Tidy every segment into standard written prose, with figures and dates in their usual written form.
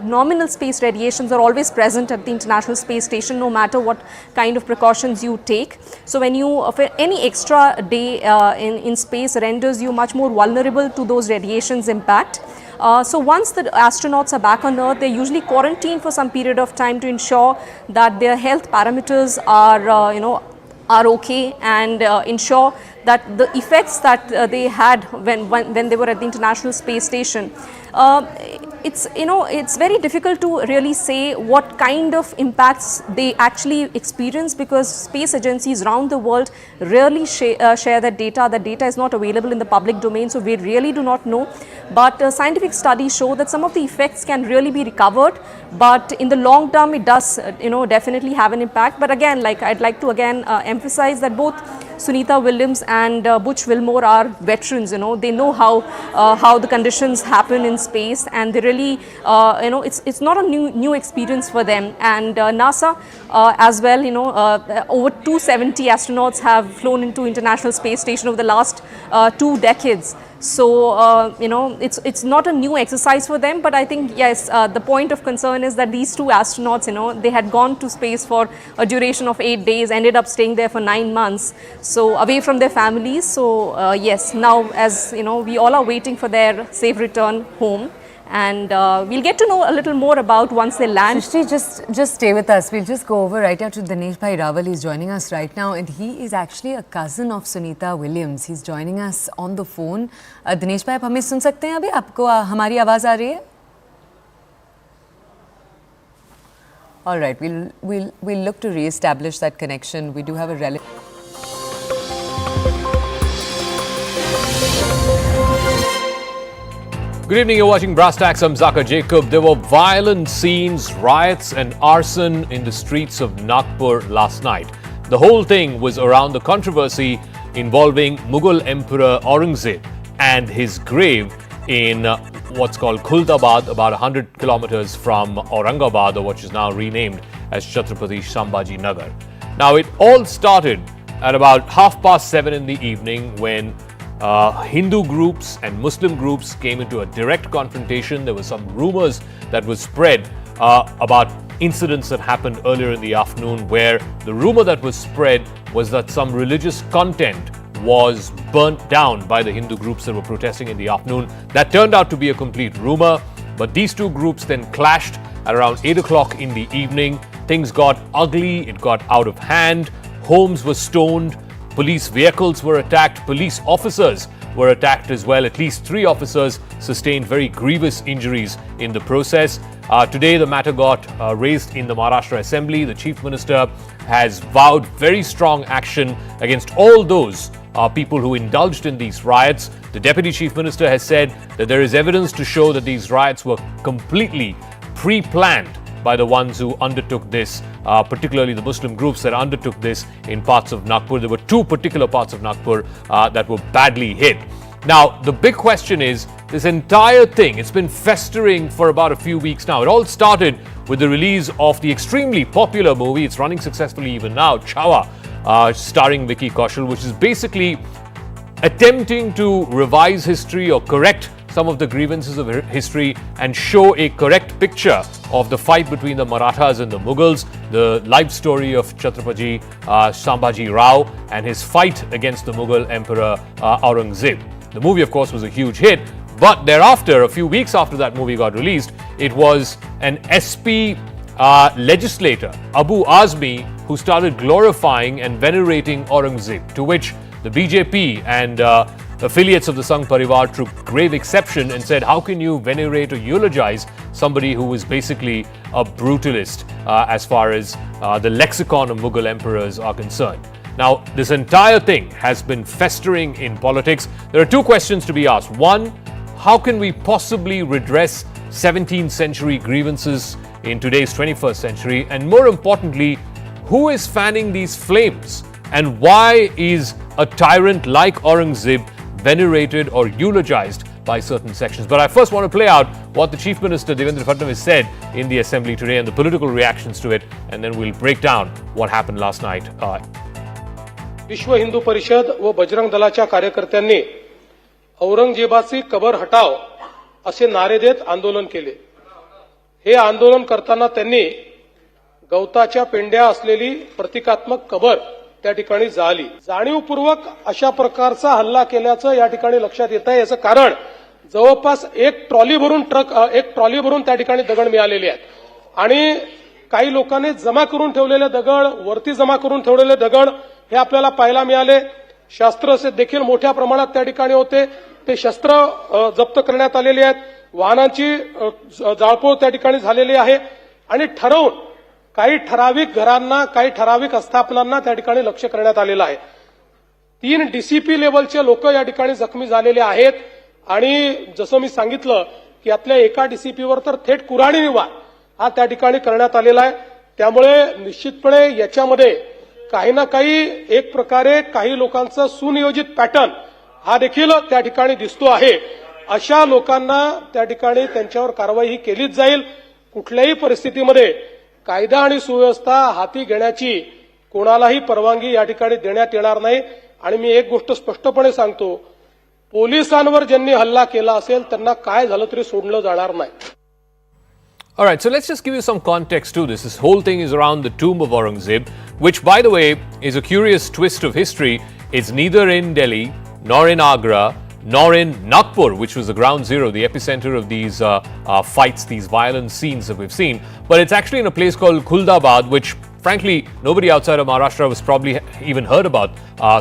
abnormal space radiations are always present at the International Space Station, no matter what kind of precautions you take. So when you, any extra day in space renders you much more vulnerable to those radiations impact. So once the astronauts are back on Earth, they're usually quarantined for some period of time to ensure that their health parameters are, are okay, and ensure that the effects that they had when they were at the International Space Station. It's very difficult to really say what kind of impacts they actually experience, because space agencies around the world rarely share that data. That data is not available in the public domain, so we really do not know. But scientific studies show that some of the effects can really be recovered, but in the long term it does definitely have an impact. But again, I'd like to emphasize that both Sunita Williams and Butch Wilmore are veterans. They know how the conditions happen in space, and they really it's not a new experience for them. And NASA as well, over 270 astronauts have flown into International Space Station over the last 2 decades. So it's not a new exercise for them, but I think yes, the point of concern is that these 2 astronauts, they had gone to space for a duration of 8 days, ended up staying there for 9 months, so away from their families. So yes, now as we all are waiting for their safe return home. And we'll get to know a little more about once they land. Shrishti, just stay with us. We'll just go over right out to Dinesh Bhai Rawal. He's joining us right now, and he is actually a cousin of Sunita Williams. He's joining us on the phone. Dinesh Bhai, आप हमें सुन सकते हैं अभी? आपको हमारी आवाज़ आ रही है? All right, we'll look to re-establish that connection. We do have a relative. Good evening, you're watching Brass Tacks. I'm Zakka Jacob. There were violent scenes, riots and arson in the streets of Nagpur last night. The whole thing was around the controversy involving Mughal Emperor Aurangzeb and his grave in what's called Khultabad, about 100 kilometers from Aurangabad, or what is now renamed as Chhatrapati Sambhaji Nagar. Now, it all started at about 7:30 in the evening when Hindu groups and Muslim groups came into a direct confrontation. There were some rumors that were spread about incidents that happened earlier in the afternoon, where the rumor that was spread was that some religious content was burnt down by the Hindu groups that were protesting in the afternoon. That turned out to be a complete rumor, but these 2 groups then clashed at around 8 o'clock in the evening. Things got ugly, it got out of hand, homes were stoned, police vehicles were attacked, police officers were attacked as well. At least 3 officers sustained very grievous injuries in the process. Today, the matter got raised in the Maharashtra Assembly. The Chief Minister has vowed very strong action against all those people who indulged in these riots. The Deputy Chief Minister has said that there is evidence to show that these riots were completely pre-planned by the ones who undertook this, particularly the Muslim groups that undertook this in parts of Nagpur. There were 2 particular parts of Nagpur that were badly hit. Now, the big question is, this entire thing, it's been festering for about a few weeks now. It all started with the release of the extremely popular movie, it's running successfully even now, Chhawa, starring Vicky Kaushal, which is basically attempting to revise history or correct some of the grievances of history and show a correct picture of the fight between the Marathas and the Mughals, the life story of Chhatrapati Sambhaji Rao and his fight against the Mughal Emperor Aurangzeb. The movie, of course, was a huge hit, but thereafter, a few weeks after that movie got released, it was an SP legislator, Abu Azmi, who started glorifying and venerating Aurangzeb, to which the BJP and affiliates of the Sangh Parivar took grave exception and said, how can you venerate or eulogize somebody who was basically a brutalist as far as the lexicon of Mughal emperors are concerned? Now, this entire thing has been festering in politics. There are 2 questions to be asked. One, how can we possibly redress 17th century grievances in today's 21st century? And more importantly, who is fanning these flames? And why is a tyrant like Aurangzeb venerated or eulogized by certain sections? But I first want to play out what the Chief Minister Devendra Fadnavis said in the Assembly today and the political reactions to it, and then we'll break down what happened last night. विश्व हिंदू परिषद व बजरंग दलाच्या कार्यकर्त्यांनी औरंगजेबाची cover हटाव असे नारे देत आंदोलन केले. हे आंदोलन करताना त्यांनी गवताच्या पेंड्या असलेली प्रतिकात्मक कबर त्या ठिकाणी जाळली. जाणीवपूर्वक अशा प्रकारचा हल्ला केल्याचं या ठिकाणी लक्षात येत आहे. याचं कारण जवळपास एक ट्रॉली भरून त्या ठिकाणी दगड मिळालेले आहेत आणि काही लोकांनी जमा करून ठेवलेले दगड, वरती जमा करून ठेवलेले दगड हे आपल्याला पाहायला मिळाले. शस्त्र देखील मोठ्या प्रमाणात त्या ठिकाणी होते. ते शस्त्र जप्त करण्यात आलेले आहेत. वाहनांची जाळपोळ त्या ठिकाणी झालेली आहे आणि ठरवून काही ठराविक घरांना, काही ठराविक आस्थापनांना त्या ठिकाणी लक्ष करण्यात आलेलं आहे. 3 डीसीपी लेवलचे लोक या ठिकाणी जखमी झालेले आहेत आणि जसं मी सांगितलं की यातल्या एका डीसीपीवर तर थेट कुऱ्हाडी वार हा त्या ठिकाणी करण्यात आलेला आहे. त्यामुळे निश्चितपणे याच्यामध्ये काही ना काही एक प्रकारे काही लोकांचा सुनियोजित पॅटर्न हा देखील त्या ठिकाणी दिसतो आहे. अशा लोकांना त्या ठिकाणी त्यांच्यावर कारवाई ही केलीच जाईल. कुठल्याही परिस्थितीमध्ये कायदा आणि सुव्यवस्था हाती घेण्याची कोणालाही परवानगी या ठिकाणी देण्यात येणार नाही. आणि मी एक गोष्ट स्पष्टपणे सांगतो, पोलिसांवर ज्यांनी हल्ला केला असेल त्यांना काय झालं तरी सोडलं जाणार नाही. All right, so let's just give you some context to this. This whole thing is around the tomb of Aurangzeb, which, by the way, is a curious twist of history. It's neither in Delhi, nor in Agra, nor in Nagpur, which was the ground zero, the epicenter of these fights, these violent scenes that we've seen. But it's actually in a place called Khuldabad, which, frankly, nobody outside of Maharashtra was probably even heard about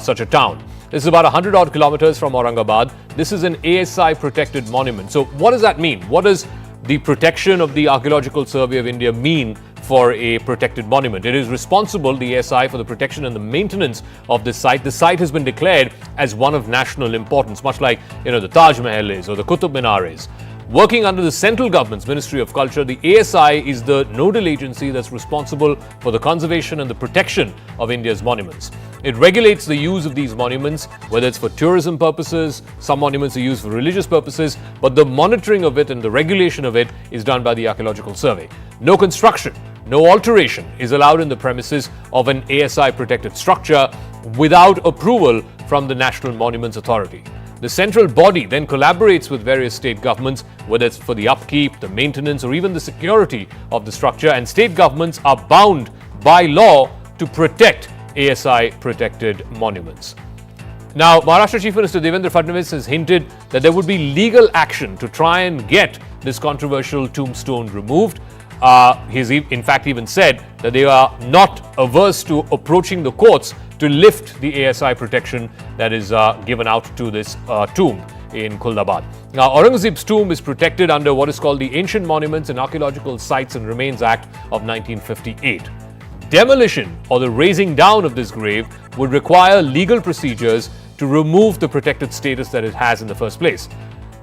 such a town. This is about 100 odd kilometers from Aurangabad. This is an ASI protected monument. So what does that mean? What does the protection of the Archaeological Survey of India mean for a protected monument? It is responsible, the ASI, for the protection and the maintenance of this site. The site has been declared as one of national importance, much like, the Taj Mahal is or the Qutub Minar is. Working under the central government's Ministry of Culture, the ASI is the nodal agency that's responsible for the conservation and the protection of India's monuments. It regulates the use of these monuments, whether it's for tourism purposes, some monuments are used for religious purposes, but the monitoring of it and the regulation of it is done by the Archaeological Survey. No construction, no alteration is allowed in the premises of an ASI protected structure without approval from the National Monuments Authority. The central body then collaborates with various state governments, whether it's for the upkeep, the maintenance, or even the security of the structure, and state governments are bound by law to protect ASI protected monuments. Now, Maharashtra Chief Minister Devendra Fadnavis has hinted that there would be legal action to try and get this controversial tombstone removed. He's in fact even said that they are not averse to approaching the courts to lift the ASI protection that is given out to this tomb in Khuldabad. Now, Aurangzeb's tomb is protected under what is called the Ancient Monuments and Archaeological Sites and Remains Act of 1958. Demolition or the razing down of this grave would require legal procedures to remove the protected status that it has in the first place.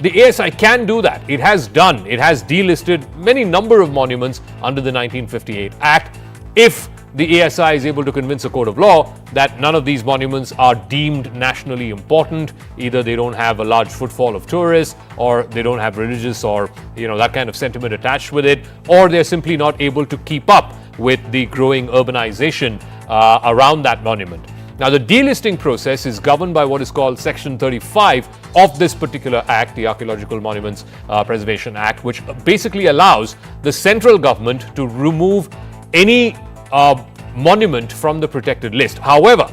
The ASI can do that. It has done. It has delisted many number of monuments under the 1958 Act. If the ASI is able to convince a court of law that none of these monuments are deemed nationally important, either they don't have a large footfall of tourists, or they don't have religious or that kind of sentiment attached with it, or they're simply not able to keep up with the growing urbanization around that monument. Now, the delisting process is governed by what is called Section 35 of this particular act, the Archaeological Monuments Preservation Act, which basically allows the central government to remove any monument from the protected list. However,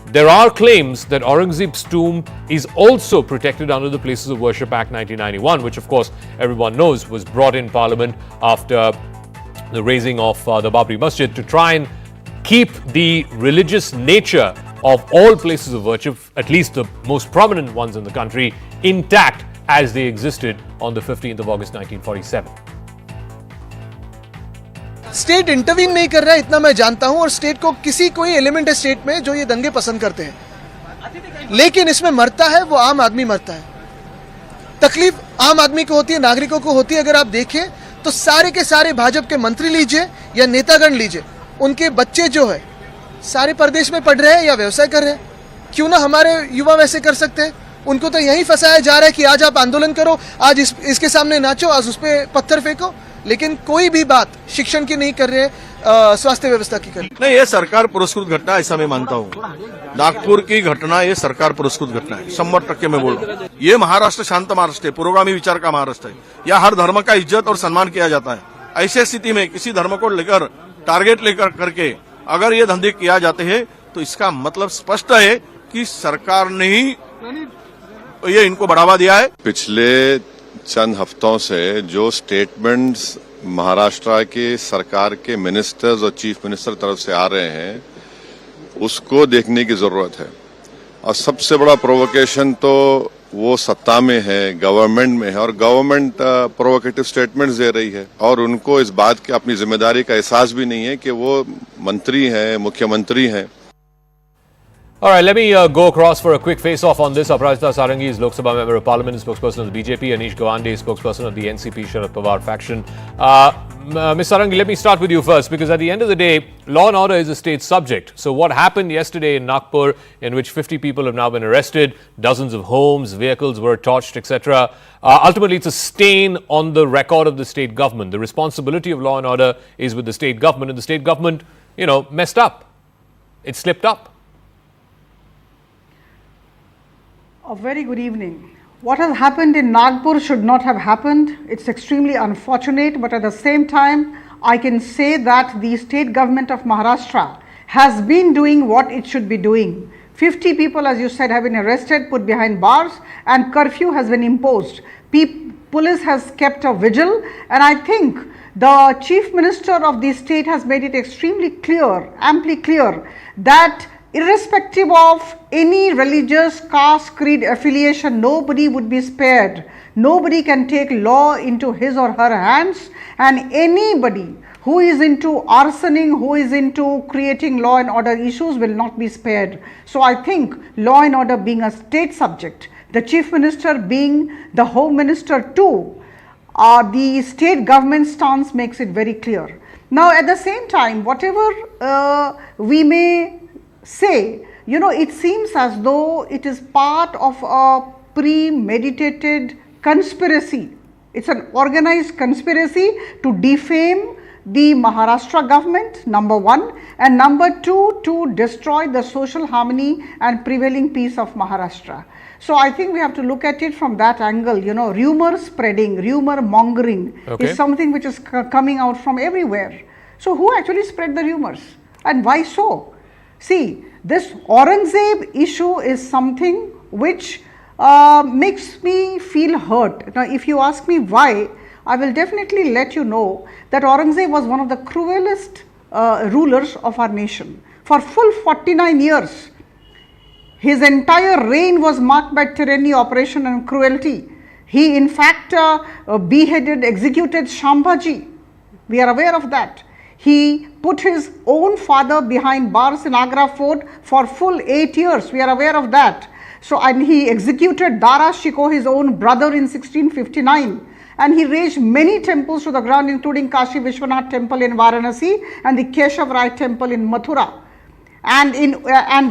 there are claims that Aurangzeb's tomb is also protected under the Places of Worship Act 1991, which of course everyone knows was brought in Parliament after the razing of the Babri Masjid to try and keep the religious nature of all places of worship, at least the most prominent ones in the country, intact as they existed on the 15th of August 1947. State intervene नहीं कर रहा है इतना मैं जानता हूं, और state को कोई एलिमेंट है स्टेट में जो ये दंगे पसंद करते हैं, लेकिन इसमें मरता है वो आम आदमी मरता है। तकलीफ आम आदमी को होती है, नागरिकों को होती है। अगर आप देखें तो सारे के सारे भाजपा के मंत्री लीजिए या नेतागण लीजिए, उनके बच्चे जो है सारे परदेश में पढ़ रहे हैं या व्यवसाय कर रहे हैं। क्यों ना हमारे युवा वैसे कर सकते हैं? उनको तो यही फंसाया जा रहा है कि आज आप आंदोलन करो, आज इसके सामने नाचो, आज उस पर पत्थर फेंको, लेकिन कोई भी बात शिक्षण की नहीं कर रहे, स्वास्थ्य व्यवस्था की कर रहे। नहीं, ये सरकार पुरस्कृत घटना ऐसा मैं मानता हूँ। नागपुर की घटना ये सरकार पुरस्कृत घटना है, 100% मैं बोल रहा हूँ। ये महाराष्ट्र शांत महाराष्ट्र है, पुरोगामी विचार का महाराष्ट्र है। यहाँ हर धर्म का इज्जत और सम्मान किया जाता है। ऐसे स्थिति में किसी धर्म को लेकर टारगेट लेकर करके अगर ये धंधे किया जाते हैं तो इसका मतलब स्पष्ट है कि सरकार ने ही ये इनको बढ़ावा दिया है। पिछले चंद हफ्तों से जो स्टेटमेंट्स महाराष्ट्र के सरकार के मिनिस्टर्स और चीफ मिनिस्टर तरफ से आ रहे हैं उसको देखने की जरूरत है। और सबसे बड़ा प्रोवोकेशन तो वो सत्ता में है, गवर्नमेंट में है, और गवर्नमेंट प्रोवोकेटिव स्टेटमेंट्स दे रही है और उनको इस बात की अपनी जिम्मेदारी का एहसास भी नहीं है कि वो मंत्री हैं, मुख्यमंत्री हैं। All right, let me go across for a quick face-off on this. Aparajita Sarangi is Lok Sabha Member of Parliament, spokesperson of the BJP. Anish Gawande, spokesperson of the NCP Sharad Pawar faction. Ms. Sarangi, let me start with you first, because at the end of the day, law and order is a state subject. So what happened yesterday in Nagpur, in which 50 people have now been arrested, dozens of homes, vehicles were torched, etc. Ultimately, it's a stain on the record of the state government. The responsibility of law and order is with the state government, and the state government, messed up. It slipped up. A very good evening. What has happened in Nagpur should not have happened. It's extremely unfortunate, but at the same time, I can say that the state government of Maharashtra has been doing what it should be doing. 50 people, as you said, have been arrested, put behind bars, and curfew has been imposed. Police has kept a vigil, and I think the chief minister of the state has made it extremely clear, amply clear, that irrespective of any religious, caste, creed, affiliation, nobody would be spared. Nobody can take law into his or her hands, and anybody who is into arsoning, who is into creating law and order issues will not be spared. So I think law and order being a state subject, the chief minister being the home minister too, the state government stance makes it very clear. Now at the same time, whatever we may say, it seems as though it is part of a premeditated conspiracy. It's an organized conspiracy to defame the Maharashtra government, number one, and number two, to destroy the social harmony and prevailing peace of Maharashtra. So I think we have to look at it from that angle. Rumor spreading, rumor mongering is something which is coming out from everywhere. So who actually spread the rumors, and why so? See, this Aurangzeb issue is something which makes me feel hurt. Now, if you ask me why, I will definitely let you know that Aurangzeb was one of the cruelest rulers of our nation. For full 49 years, his entire reign was marked by tyranny, oppression and cruelty. He in fact beheaded, executed Shambhaji. We are aware of that. He put his own father behind bars in Agra Fort for full 8 years. We are aware of that. So, and he executed Dara Shikoh, his own brother, in 1659. And he razed many temples to the ground, including Kashi Vishwanath temple in Varanasi and the Keshav Rai temple in Mathura. And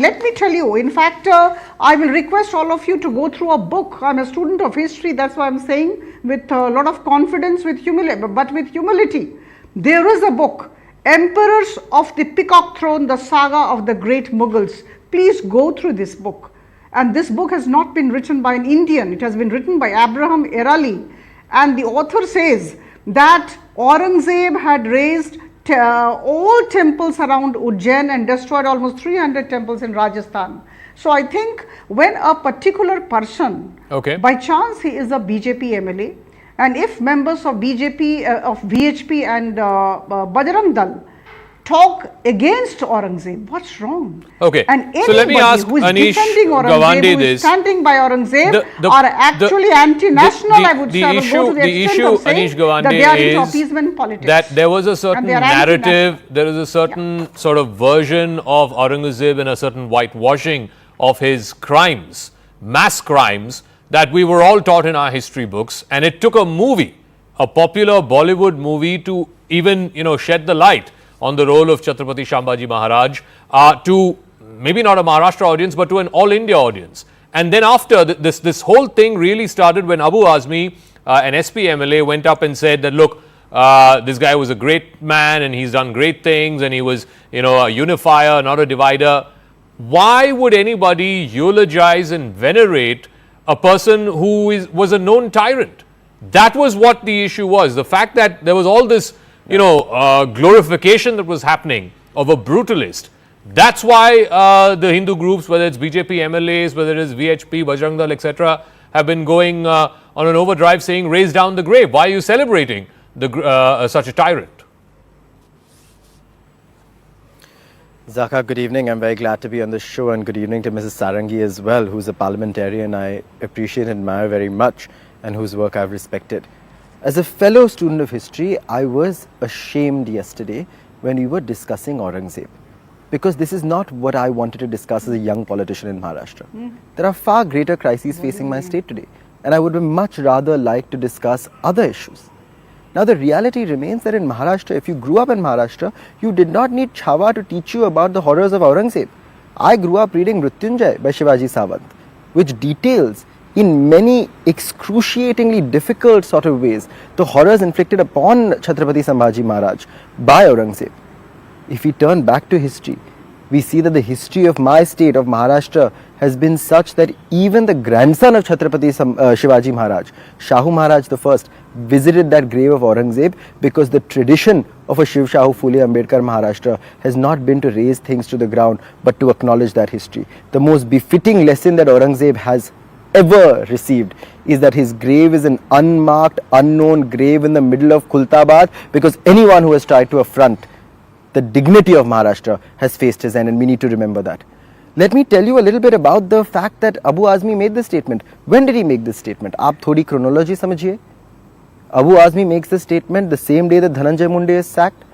let me tell you, in fact, I will request all of you to go through a book. I'm a student of history, that's why I'm saying with a lot of confidence, but with humility. There is a book, Emperors of the Peacock Throne, the Saga of the Great Mughals. Please go through this book. And this book has not been written by an Indian. It has been written by Abraham Erali. And the author says that Aurangzeb had razed all temples around Ujjain and destroyed almost 300 temples in Rajasthan. So I think when a particular person, by chance he is a BJP MLA, and if members of BJP, of VHP and Bajrang Dal talk against Aurangzeb, what's wrong? Okay. And so let me ask who is Anish defending Aurangzeb, who is standing by Aurangzeb, are actually anti-national, I would say. I would go to the extent of saying that they are into appeasement politics. That there was a certain narrative, there is a certain sort of version of Aurangzeb and a certain whitewashing of his crimes, mass crimes, that we were all taught in our history books, and it took a movie, a popular Bollywood movie, to even shed the light on the role of Chhatrapati Shambhaji Maharaj to maybe not a Maharashtra audience, but to an all India audience. And then after this whole thing really started when Abu Azmi, an SP MLA, went up and said that, look, this guy was a great man and he's done great things and he was a unifier, not a divider. Why would anybody eulogize and venerate a person who was a known tyrant? That was what the issue was. The fact that there was all this glorification that was happening of a brutalist. That's why the Hindu groups, whether it's BJP MLAs, whether it's VHP, Bajrang Dal, etc., have been going on an overdrive saying, raise down the grave. Why are you celebrating such a tyrant? Zakka, good evening. I'm very glad to be on the show, and good evening to Mrs. Sarangi as well, who's a parliamentarian I appreciate and admire very much, and whose work I've respected. As a fellow student of history, I was ashamed yesterday when we were discussing Aurangzeb, because this is not what I wanted to discuss as a young politician in Maharashtra. There are far greater crises facing my state today, and I would much rather like to discuss other issues. Now the reality remains that in Maharashtra, if you grew up in Maharashtra, you did not need Chhawa to teach you about the horrors of Aurangzeb. I grew up reading Mrityunjay by Shivaji Savant, which details in many excruciatingly difficult sort of ways the horrors inflicted upon Chhatrapati Sambhaji Maharaj by Aurangzeb. If we turn back to history, we see that the history of my state of Maharashtra has been such that even the grandson of Chhatrapati Shivaji Maharaj, Shahu Maharaj I, visited that grave of Aurangzeb, because the tradition of a Shiv Shahu Phule Ambedkar Maharashtra has not been to raise things to the ground but to acknowledge that history. The most befitting lesson that Aurangzeb has ever received is that his grave is an unmarked, unknown grave in the middle of Khultabad, because anyone who has tried to affront the dignity of Maharashtra has faced his end, and we need to remember that. Let me tell you a little bit about the fact that Abu Azmi made this statement. When did he make this statement? Aap thodi chronology samajhiye. Abu Azmi makes this statement the same day that Dhananjay Munde is sacked.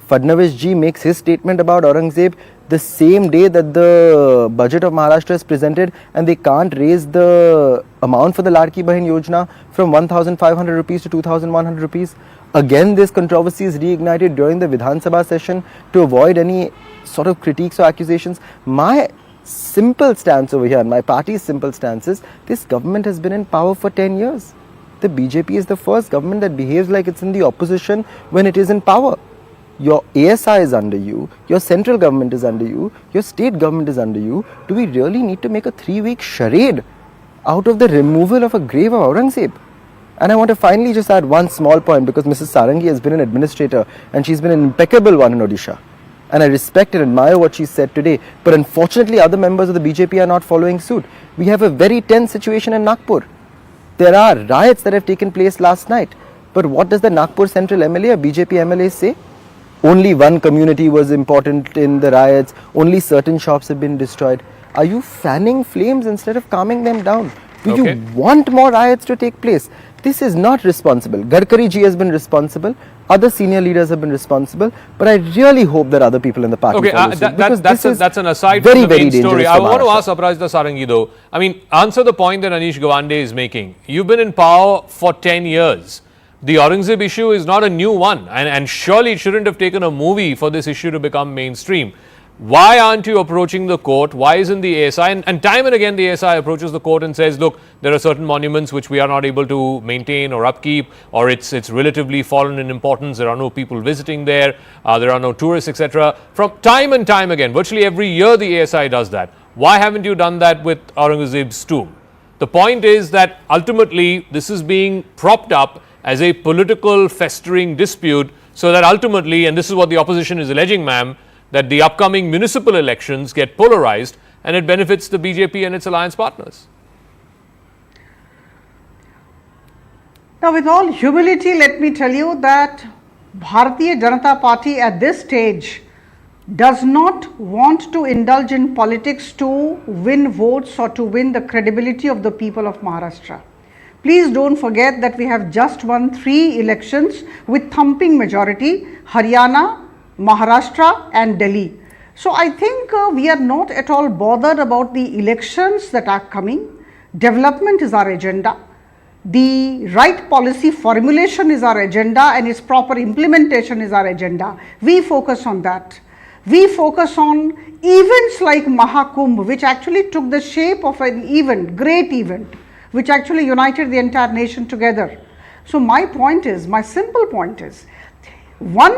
Fadnavis ji makes his statement about Aurangzeb the same day that the budget of Maharashtra is presented, and they can't raise the amount for the Ladki Bahin Yojana from 1,500 rupees to 2,100 rupees. Again, this controversy is reignited during the Vidhan Sabha session to avoid any sort of critiques or accusations. My simple stance over here, and my party's simple stance is, this government has been in power for 10 years. The BJP is the first government that behaves like it's in the opposition when it is in power. Your ASI is under you, your central government is under you, your state government is under you. Do we really need to make a 3-week charade out of the removal of a grave of Aurangzeb? And I want to finally just add one small point, because Mrs. Sarangi has been an administrator and she's been an impeccable one in Odisha. And I respect and admire what she said today. But unfortunately, other members of the BJP are not following suit. We have a very tense situation in Nagpur. There are riots that have taken place last night. But what does the Nagpur Central MLA or BJP MLA say? Only one community was important in the riots. Only certain shops have been destroyed. Are you fanning flames instead of calming them down? Do you want more riots to take place? This is not responsible. Gadkari ji has been responsible. Other senior leaders have been responsible. But I really hope that other people in the party follow suit, that's an aside very, from the main very story. I want to ask Aparajita Sarangi though. I mean, answer the point that Anish Gawande is making. You've been in power for 10 years. The Aurangzeb issue is not a new one, and surely it shouldn't have taken a movie for this issue to become mainstream. Why aren't you approaching the court? Why isn't the ASI? And time and again the ASI approaches the court and says, look, there are certain monuments which we are not able to maintain or upkeep, or it's relatively fallen in importance. There are no people visiting there. There are no tourists, etc. From time and time again, virtually every year the ASI does that. Why haven't you done that with Aurangzeb's tomb? The point is that ultimately this is being propped up as a political festering dispute, so that ultimately, and this is what the opposition is alleging, ma'am, that the upcoming municipal elections get polarized and it benefits the BJP and its alliance partners. Now, with all humility, let me tell you that Bharatiya Janata Party at this stage does not want to indulge in politics to win votes or to win the credibility of the people of Maharashtra. Please don't forget that we have just won 3 elections with thumping majority: Haryana, Maharashtra and Delhi. So I think we are not at all bothered about the elections that are coming. Development is our agenda. The right policy formulation is our agenda, and its proper implementation is our agenda. We focus on that. We focus on events like Mahakumbh, which actually took the shape of an event, great event, which actually united the entire nation together. So my point is, my simple point is, one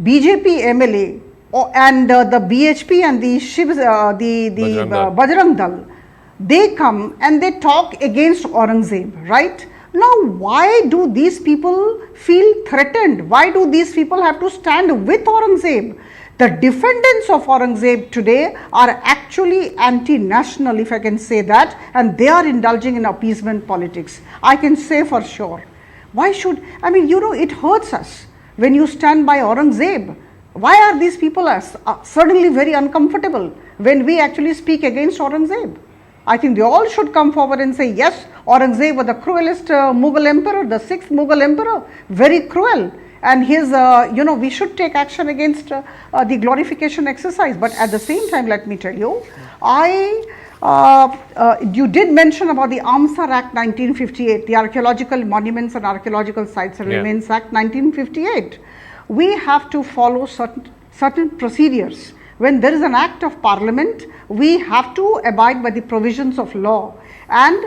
BJP MLA and the BHP and the Bajrang Dal, they come and they talk against Aurangzeb, right? Now, why do these people feel threatened? Why do these people have to stand with Aurangzeb? The defendants of Aurangzeb today are actually anti-national, if I can say that, and they are indulging in appeasement politics. I can say for sure. Why should, I mean, you know, it hurts us when you stand by Aurangzeb. Why are these people suddenly very uncomfortable when we actually speak against Aurangzeb? I think they all should come forward and say, yes, Aurangzeb was the cruelest Mughal emperor, the 6th Mughal emperor, very cruel. And his, we should take action against the glorification exercise. But at the same time, let me tell you, you did mention about the Amsar Act 1958, the Archaeological Monuments and Archaeological Sites and Remains Act 1958. We have to follow certain procedures. When there is an act of parliament, we have to abide by the provisions of law. And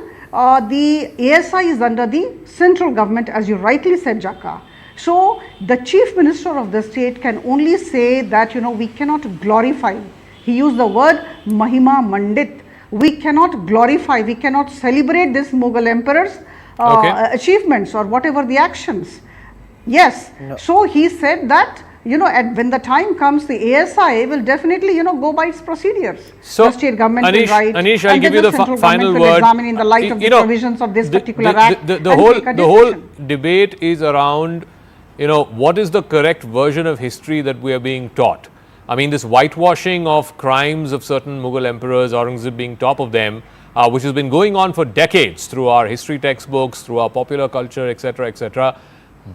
the ASI is under the central government, as you rightly said, Zakka. So the chief minister of the state can only say that, we cannot glorify. He used the word Mahima Mandit. We cannot glorify, we cannot celebrate this Mughal emperor's achievements or whatever the actions. Yes. No. So he said that, when the time comes, the ASI will definitely, go by its procedures. So the state government will write. Anish, I'll give you the final word. Will examine in the light of the provisions of this particular act. The whole debate is around, what is the correct version of history that we are being taught? I mean, this whitewashing of crimes of certain Mughal emperors, Aurangzeb being top of them, which has been going on for decades through our history textbooks, through our popular culture, etc., etc.,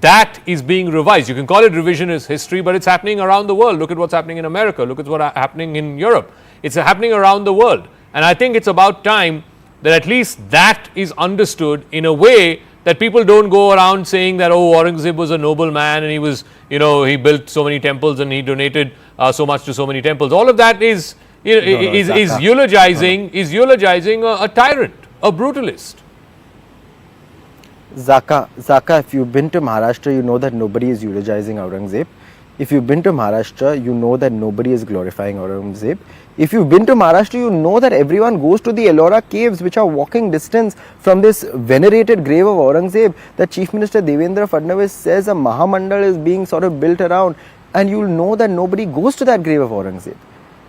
that is being revised. You can call it revisionist history, but it's happening around the world. Look at what's happening in America. Look at what's happening in Europe. It's happening around the world. And I think it's about time that at least that is understood in a way that people don't go around saying that, oh, Aurangzeb was a noble man and he was, he built so many temples and he donated so much to so many temples. All of that is eulogizing a tyrant, a brutalist. Zakka, if you've been to Maharashtra, you know that nobody is eulogizing Aurangzeb. If you've been to Maharashtra, you know that nobody is glorifying Aurangzeb. If you've been to Maharashtra, you know that everyone goes to the Ellora caves, which are walking distance from this venerated grave of Aurangzeb that Chief Minister Devendra Fadnavis says a Mahamandal is being sort of built around, and you'll know that nobody goes to that grave of Aurangzeb.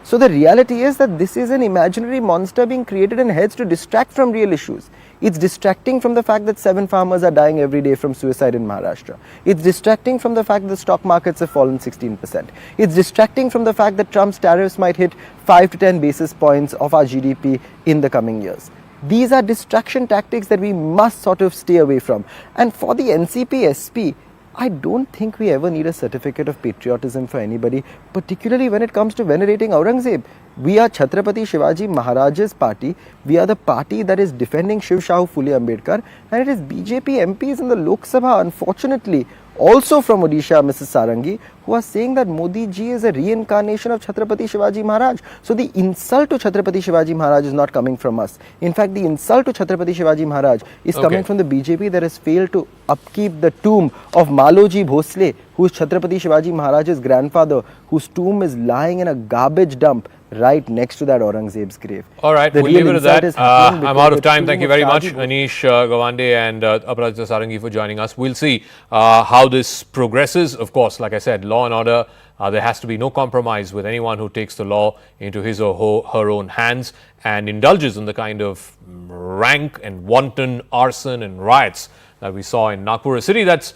So the reality is that this is an imaginary monster being created in heads to distract from real issues. It's distracting from the fact that 7 farmers are dying every day from suicide in Maharashtra. It's distracting from the fact that the stock markets have fallen 16%. It's distracting from the fact that Trump's tariffs might hit 5 to 10 basis points of our GDP in the coming years. These are distraction tactics that we must sort of stay away from. And for the NCP SP, I don't think we ever need a certificate of patriotism for anybody, particularly when it comes to venerating Aurangzeb. We are Chhatrapati Shivaji Maharaj's party. We are the party that is defending Shiv Shahu Phule Ambedkar, and it is BJP MPs in the Lok Sabha, unfortunately, also from Odisha, Mrs. Sarangi, who are saying that Modi ji is a reincarnation of Chhatrapati Shivaji Maharaj. So the insult to Chhatrapati Shivaji Maharaj is not coming from us. In fact, the insult to Chhatrapati Shivaji Maharaj is coming from the BJP that has failed to upkeep the tomb of Maloji Bhosle, who is Chhatrapati Shivaji Maharaj's grandfather, whose tomb is lying in a garbage dump right next to that Aurangzeb's grave. All right, we'll leave it at that. I'm out of time. Thank you very much, Anish Gawande and Aparajita Sarangi, for joining us. We'll see how this progresses. Of course, like I said, law and order, there has to be no compromise with anyone who takes the law into his or her own hands and indulges in the kind of rank and wanton arson and riots that we saw in Nagpur, a city that's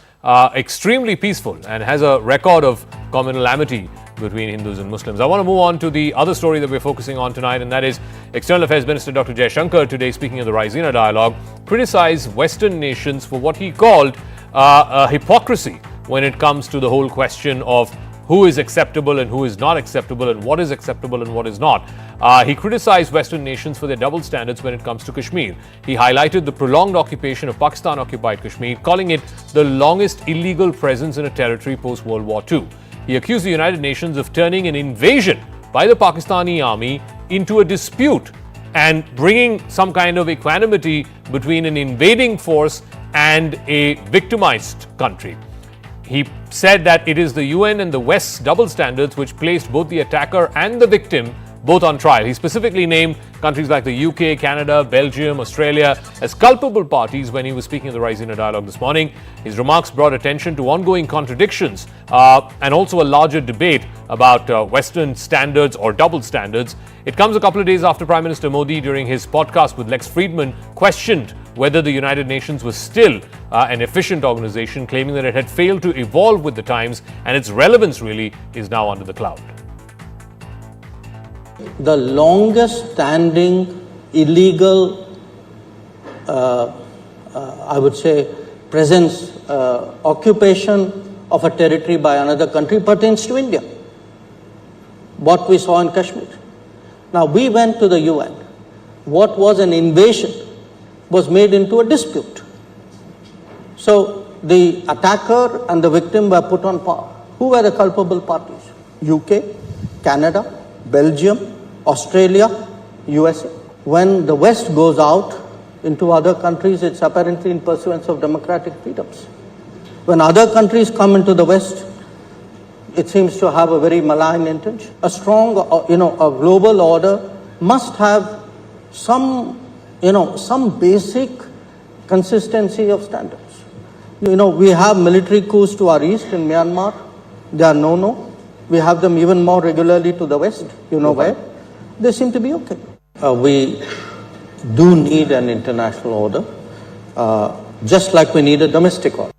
extremely peaceful and has a record of communal amity between Hindus and Muslims. I want to move on to the other story that we're focusing on tonight, and that is External Affairs Minister Dr. Jaishankar, today speaking at the Raisina Dialogue, criticized Western nations for what he called hypocrisy when it comes to the whole question of who is acceptable and who is not acceptable and what is acceptable and what is not. He criticized Western nations for their double standards when it comes to Kashmir. He highlighted the prolonged occupation of Pakistan-occupied Kashmir, calling it the longest illegal presence in a territory post-World War II. He accused the United Nations of turning an invasion by the Pakistani army into a dispute and bringing some kind of equanimity between an invading force and a victimized country. He said that it is the UN and the West's double standards which placed both the attacker and the victim both on trial. He specifically named countries like the UK, Canada, Belgium, Australia as culpable parties when he was speaking at the Raisina Dialogue this morning. His remarks brought attention to ongoing contradictions and also a larger debate about Western standards or double standards. It comes a couple of days after Prime Minister Modi, during his podcast with Lex Friedman, questioned whether the United Nations was still an efficient organization, claiming that it had failed to evolve with the times and its relevance really is now under the cloud. The longest standing illegal, I would say, presence, occupation of a territory by another country pertains to India. What we saw in Kashmir. Now, we went to the UN. What was an invasion was made into a dispute. So, the attacker and the victim were put on par. Who were the culpable parties? UK, Canada, Belgium, Australia, USA. When the West goes out into other countries, it's apparently in pursuance of democratic freedoms. When other countries come into the West, it seems to have a very malign intention. A strong, a global order must have some basic consistency of standards. We have military coups to our east in Myanmar. They are no-no. We have them even more regularly to the west. Where? They seem to be okay. We do need an international order, just like we need a domestic order.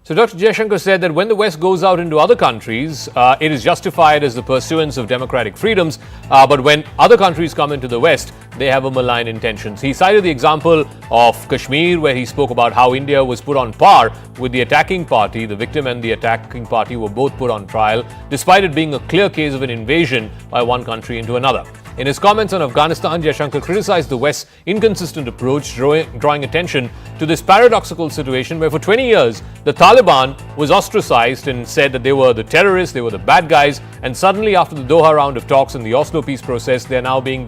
So Dr. Jaishankar said that when the West goes out into other countries, it is justified as the pursuance of democratic freedoms, but when other countries come into the West, they have a malign intentions. He cited the example of Kashmir, where he spoke about how India was put on par with the attacking party. The victim and the attacking party were both put on trial, despite it being a clear case of an invasion by one country into another. In his comments on Afghanistan, Jaishankar criticized the West's inconsistent approach, drawing attention to this paradoxical situation where for 20 years, the Taliban was ostracized and said that they were the terrorists, they were the bad guys, and suddenly after the Doha round of talks and the Oslo peace process, they're now being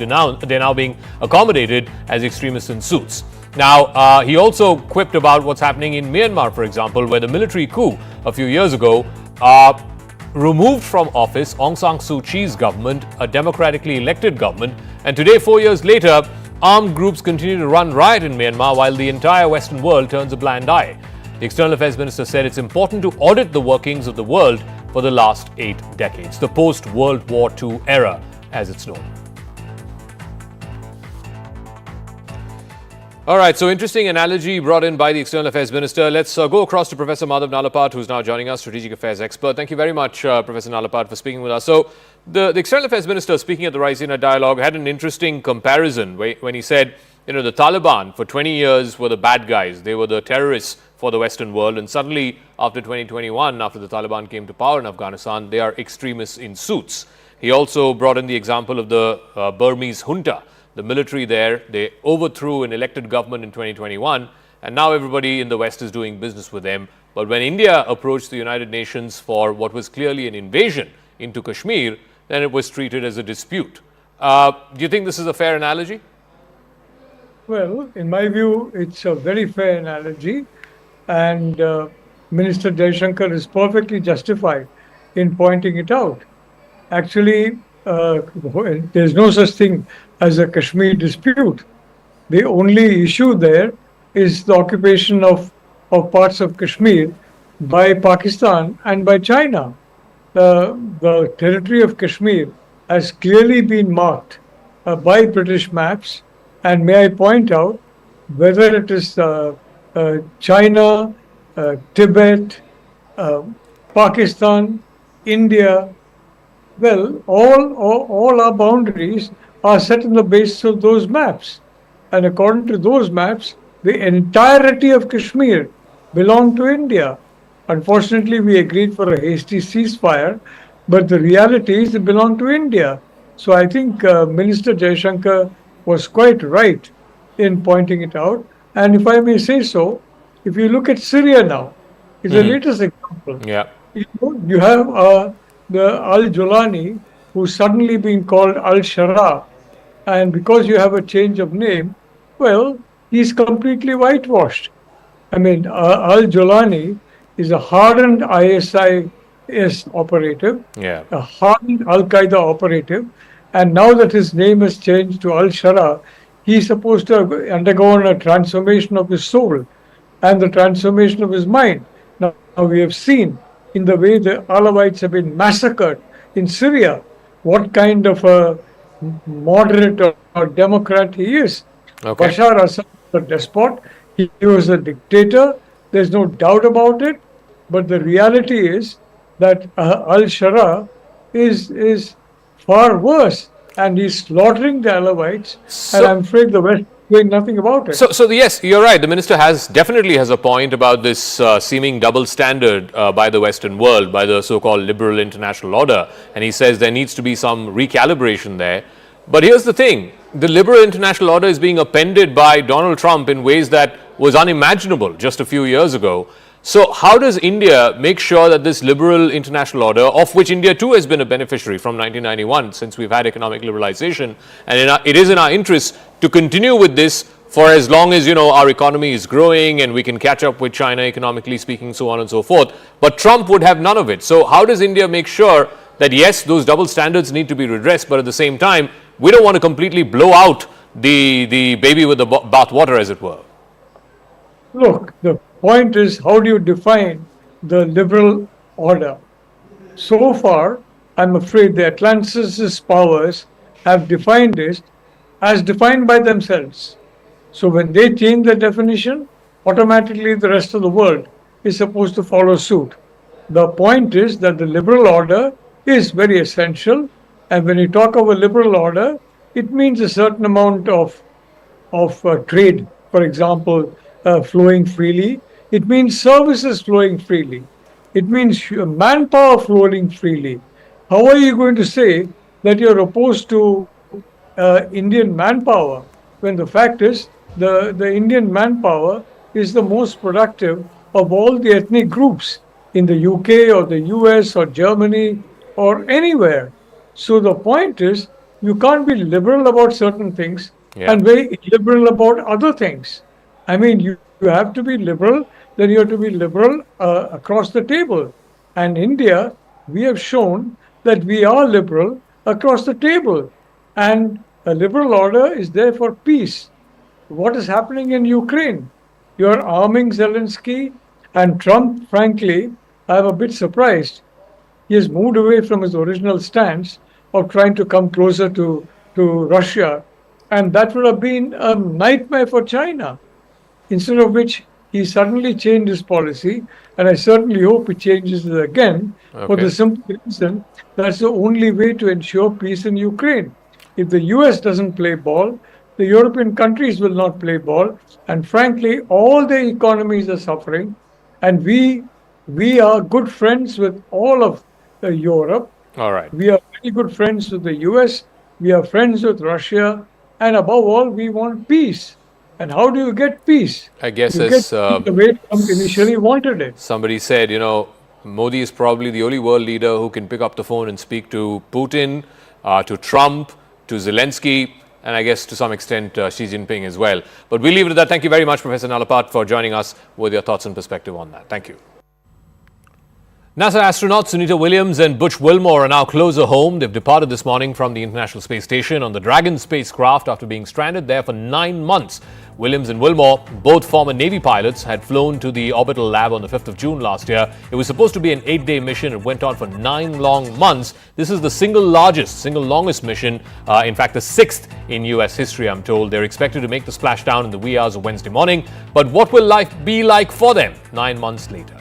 accommodated as extremists in suits. Now, he also quipped about what's happening in Myanmar, for example, where the military coup a few years ago removed from office Aung San Suu Kyi's government, a democratically elected government, and today, 4 years later, armed groups continue to run riot in Myanmar while the entire Western world turns a blind eye. The External Affairs Minister said it's important to audit the workings of the world for the last 8 decades, the post-World War II era, as it's known. All right, so interesting analogy brought in by the External Affairs Minister. Let's go across to Professor Madhav Nalapat, who's now joining us, Strategic Affairs expert. Thank you very much, Professor Nalapat, for speaking with us. So, the External Affairs Minister, speaking at the Raisina Dialogue, had an interesting comparison when he said, the Taliban for 20 years were the bad guys. They were the terrorists for the Western world. And suddenly, after 2021, after the Taliban came to power in Afghanistan, they are extremists in suits. He also brought in the example of the Burmese junta. The military there, they overthrew an elected government in 2021, and now everybody in the West is doing business with them. But when India approached the United Nations for what was clearly an invasion into Kashmir, then it was treated as a dispute. Do you think this is a fair analogy? Well, in my view, it's a very fair analogy, and Minister Jaishankar is perfectly justified in pointing it out. Actually, there's no such thing as a Kashmir dispute. The only issue there is the occupation of parts of Kashmir by Pakistan and by China. The territory of Kashmir has clearly been marked by British maps, and may I point out, whether it is China, Tibet, Pakistan, India, well, all our boundaries are set on the basis of those maps. And according to those maps, the entirety of Kashmir belonged to India. Unfortunately, we agreed for a hasty ceasefire, but the reality is it belonged to India. So I think Minister Jaishankar was quite right in pointing it out. And if I may say so, if you look at Syria now, it's the latest example. Yeah. You have the Al-Jolani, who's suddenly being called Al-Shara, and because you have a change of name, well, he's completely whitewashed. I mean, Al-Jolani is a hardened ISIS operative, a hardened Al-Qaeda operative, And now that his name has changed to Al-Shara, he's supposed to have undergone a transformation of his soul and the transformation of his mind. Now we have seen in the way the Alawites have been massacred in Syria, what kind of a moderate or democrat he is. Okay. Bashar Assad was a despot. He was a dictator. There's no doubt about it. But the reality is that Al-Shara is far worse, and he's slaughtering the Alawites, and I'm afraid the West is doing nothing about it. So yes, you're right. The minister definitely has a point about this seeming double standard by the Western world, by the so-called liberal international order, and he says there needs to be some recalibration there. But here's the thing, the liberal international order is being appended by Donald Trump in ways that was unimaginable just a few years ago. So how does India make sure that this liberal international order, of which India too has been a beneficiary from 1991, since we've had economic liberalization, and it is in our interest to continue with this for as long as, our economy is growing and we can catch up with China economically speaking, so on and so forth. But Trump would have none of it. So how does India make sure that yes, those double standards need to be redressed, but at the same time, we don't want to completely blow out the baby with the bathwater, as it were? Look, the point is, how do you define the liberal order? So far, I'm afraid the Atlanticist powers have defined it as defined by themselves. So when they change the definition, automatically the rest of the world is supposed to follow suit. The point is that the liberal order is very essential, and when you talk of a liberal order, it means a certain amount of trade, for example, flowing freely. It means services flowing freely. It means manpower flowing freely. How are you going to say that you're opposed to Indian manpower when the fact is the Indian manpower is the most productive of all the ethnic groups in the UK or the US or Germany or anywhere? So the point is, you can't be liberal about certain things and very illiberal about other things. I mean, you have to be liberal, then you have to be liberal across the table. And India, we have shown that we are liberal across the table. And a liberal order is there for peace. What is happening in Ukraine? You are arming Zelensky, and Trump, frankly, I'm a bit surprised. He has moved away from his original stance of trying to come closer to Russia. And that would have been a nightmare for China. Instead of which, he suddenly changed his policy, and I certainly hope he changes it again for the simple reason that's the only way to ensure peace in Ukraine. If the US doesn't play ball, the European countries will not play ball, and frankly, all the economies are suffering, and we are good friends with all of Europe. All right. We are very good friends with the US, we are friends with Russia, and above all, we want peace. And how do you get peace? I guess you as get the way Trump initially wanted it. somebody said, Modi is probably the only world leader who can pick up the phone and speak to Putin, to Trump, to Zelensky, and I guess to some extent Xi Jinping as well. But we'll leave it at that. Thank you very much, Professor Nalapat, for joining us with your thoughts and perspective on that. Thank you. NASA astronauts Sunita Williams and Butch Wilmore are now closer home. They've departed this morning from the International Space Station on the Dragon spacecraft after being stranded there for 9 months. Williams and Wilmore, both former Navy pilots, had flown to the orbital lab on the 5th of June last year. It was supposed to be an 8-day mission. It went on for 9 long months. This is the single longest mission, in fact, the 6th in US history, I'm told. They're expected to make the splashdown in the wee hours of Wednesday morning. But what will life be like for them 9 months later?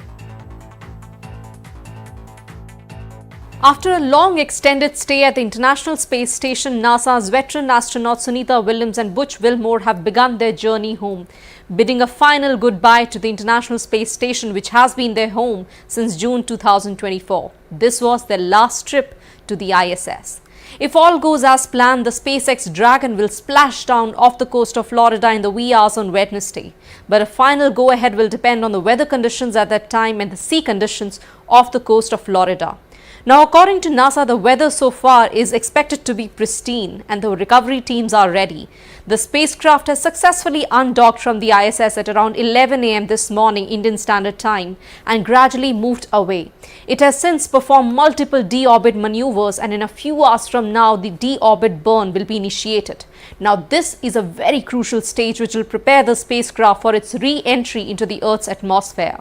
After a long extended stay at the International Space Station, NASA's veteran astronauts Sunita Williams and Butch Wilmore have begun their journey home, bidding a final goodbye to the International Space Station, which has been their home since June 2024. This was their last trip to the ISS. If all goes as planned, the SpaceX Dragon will splash down off the coast of Florida in the wee hours on Wednesday. But a final go-ahead will depend on the weather conditions at that time and the sea conditions off the coast of Florida. Now, according to NASA, the weather so far is expected to be pristine and the recovery teams are ready. The spacecraft has successfully undocked from the ISS at around 11 a.m. this morning Indian Standard Time and gradually moved away. It has since performed multiple deorbit maneuvers, and in a few hours from now, the deorbit burn will be initiated. Now, this is a very crucial stage which will prepare the spacecraft for its re-entry into the Earth's atmosphere.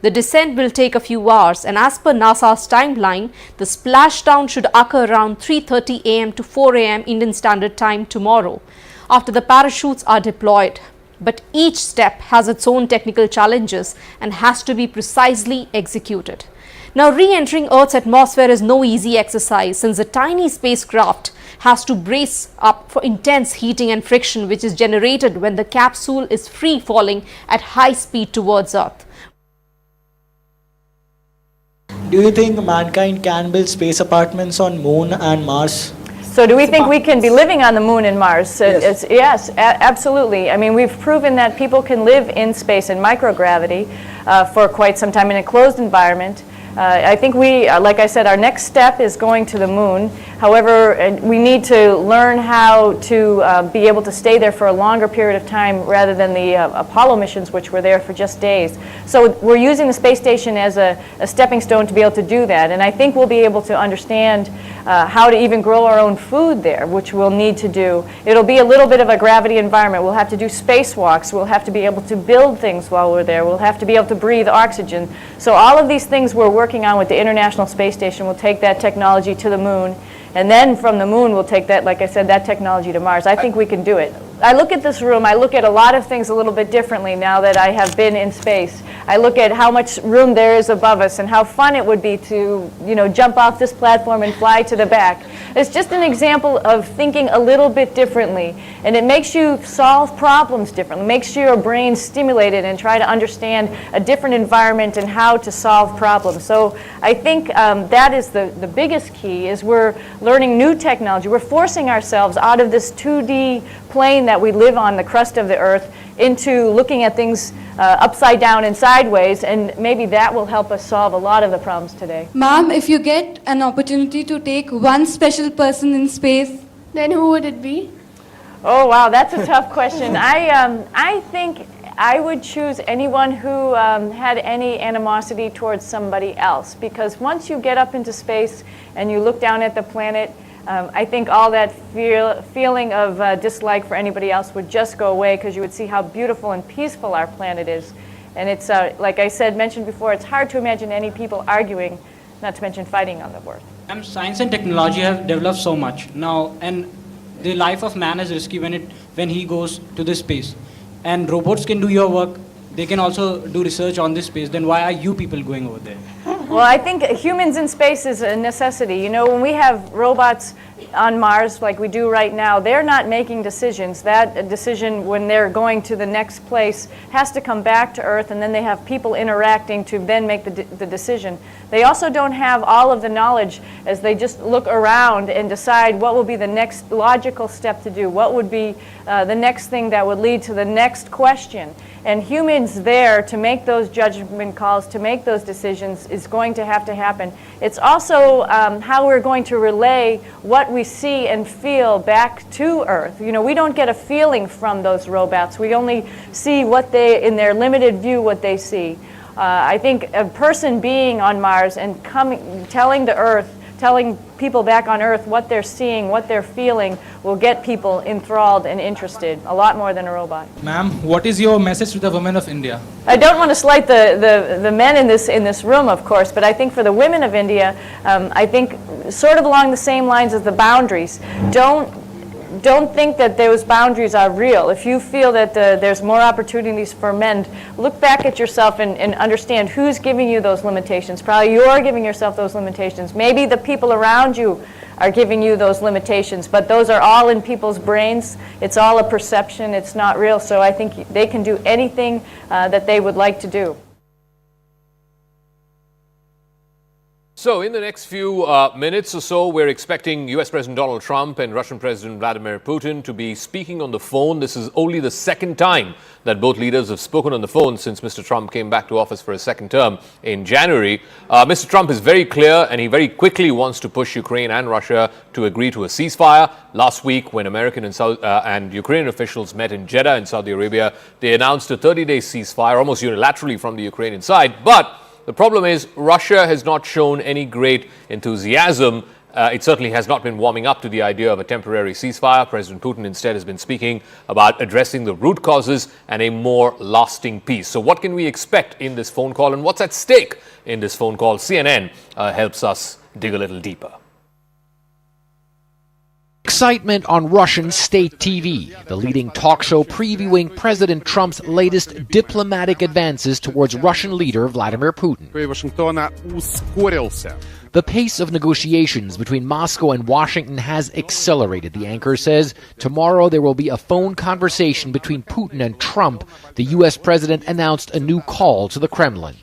The descent will take a few hours, and as per NASA's timeline, the splashdown should occur around 3:30 a.m. to 4 a.m. Indian Standard Time tomorrow, after the parachutes are deployed. But each step has its own technical challenges and has to be precisely executed. Now, re-entering Earth's atmosphere is no easy exercise, since the tiny spacecraft has to brace up for intense heating and friction which is generated when the capsule is free falling at high speed towards Earth. Do you think mankind can build space apartments on Moon and Mars? So do we think we can be living on the Moon and Mars? Yes, absolutely. I mean, we've proven that people can live in space in microgravity for quite some time in a closed environment. I think like I said, our next step is going to the Moon. However, we need to learn how to be able to stay there for a longer period of time rather than the Apollo missions, which were there for just days. So we're using the space station as a stepping stone to be able to do that. And I think we'll be able to understand how to even grow our own food there, which we'll need to do. It'll be a little bit of a gravity environment. We'll have to do spacewalks. We'll have to be able to build things while we're there. We'll have to be able to breathe oxygen. So all of these things we're working on with the International Space Station will take that technology to the Moon. And then from the Moon, we'll take that, like I said, that technology to Mars. I think we can do it. I look at this room, I look at a lot of things a little bit differently now that I have been in space. I look at how much room there is above us and how fun it would be to, jump off this platform and fly to the back. It's just an example of thinking a little bit differently. And it makes you solve problems differently. It makes your brain stimulated and try to understand a different environment and how to solve problems. So I think that is the biggest key, is we're learning new technology. We're forcing ourselves out of this 2D plane that we live on, the crust of the Earth, into looking at things upside down and sideways, and maybe that will help us solve a lot of the problems today. Ma'am, if you get an opportunity to take one special person in space, then who would it be? Oh wow, that's a tough question. I think I would choose anyone who had any animosity towards somebody else, because once you get up into space and you look down at the planet, I think all that feeling of dislike for anybody else would just go away, because you would see how beautiful and peaceful our planet is. And it's, like I mentioned before, it's hard to imagine any people arguing, not to mention fighting on the Earth. Science and technology have developed so much now, and the life of man is risky when he goes to this space. And robots can do your work. They can also do research on this space. Then why are you people going over there? Well, I think humans in space is a necessity. When we have robots on Mars like we do right now, they're not making decisions. That decision, when they're going to the next place, has to come back to Earth, and then they have people interacting to then make the decision. They also don't have all of the knowledge as they just look around and decide what will be the next logical step to do, what would be the next thing that would lead to the next question. And humans there to make those judgment calls, to make those decisions, is going to have to happen. It's also how we're going to relay what we see and feel back to Earth. We don't get a feeling from those robots. We only see what in their limited view, what they see. I think a person being on Mars and telling people back on Earth what they're seeing, what they're feeling, will get people enthralled and interested, a lot more than a robot. Ma'am, what is your message to the women of India? I don't want to slight the men in this room, of course, but I think for the women of India, I think sort of along the same lines as the boundaries. Don't think that those boundaries are real. If you feel that there's more opportunities for men, look back at yourself and understand who's giving you those limitations. Probably you're giving yourself those limitations. Maybe the people around you are giving you those limitations, but those are all in people's brains. It's all a perception. It's not real. So I think they can do anything that they would like to do. So, in the next few minutes or so, we're expecting US President Donald Trump and Russian President Vladimir Putin to be speaking on the phone. This is only the second time that both leaders have spoken on the phone since Mr. Trump came back to office for a second term in January. Mr. Trump is very clear, and he very quickly wants to push Ukraine and Russia to agree to a ceasefire. Last week, when American and Ukrainian officials met in Jeddah in Saudi Arabia, they announced a 30-day ceasefire, almost unilaterally from the Ukrainian side. But the problem is Russia has not shown any great enthusiasm. It certainly has not been warming up to the idea of a temporary ceasefire. President Putin instead has been speaking about addressing the root causes and a more lasting peace. So what can we expect in this phone call, and what's at stake in this phone call? CNN helps us dig a little deeper. Excitement on Russian state TV, the leading talk show previewing President Trump's latest diplomatic advances towards Russian leader Vladimir Putin. The pace of negotiations between Moscow and Washington has accelerated, the anchor says. Tomorrow there will be a phone conversation between Putin and Trump. The U.S. president announced a new call to the Kremlin.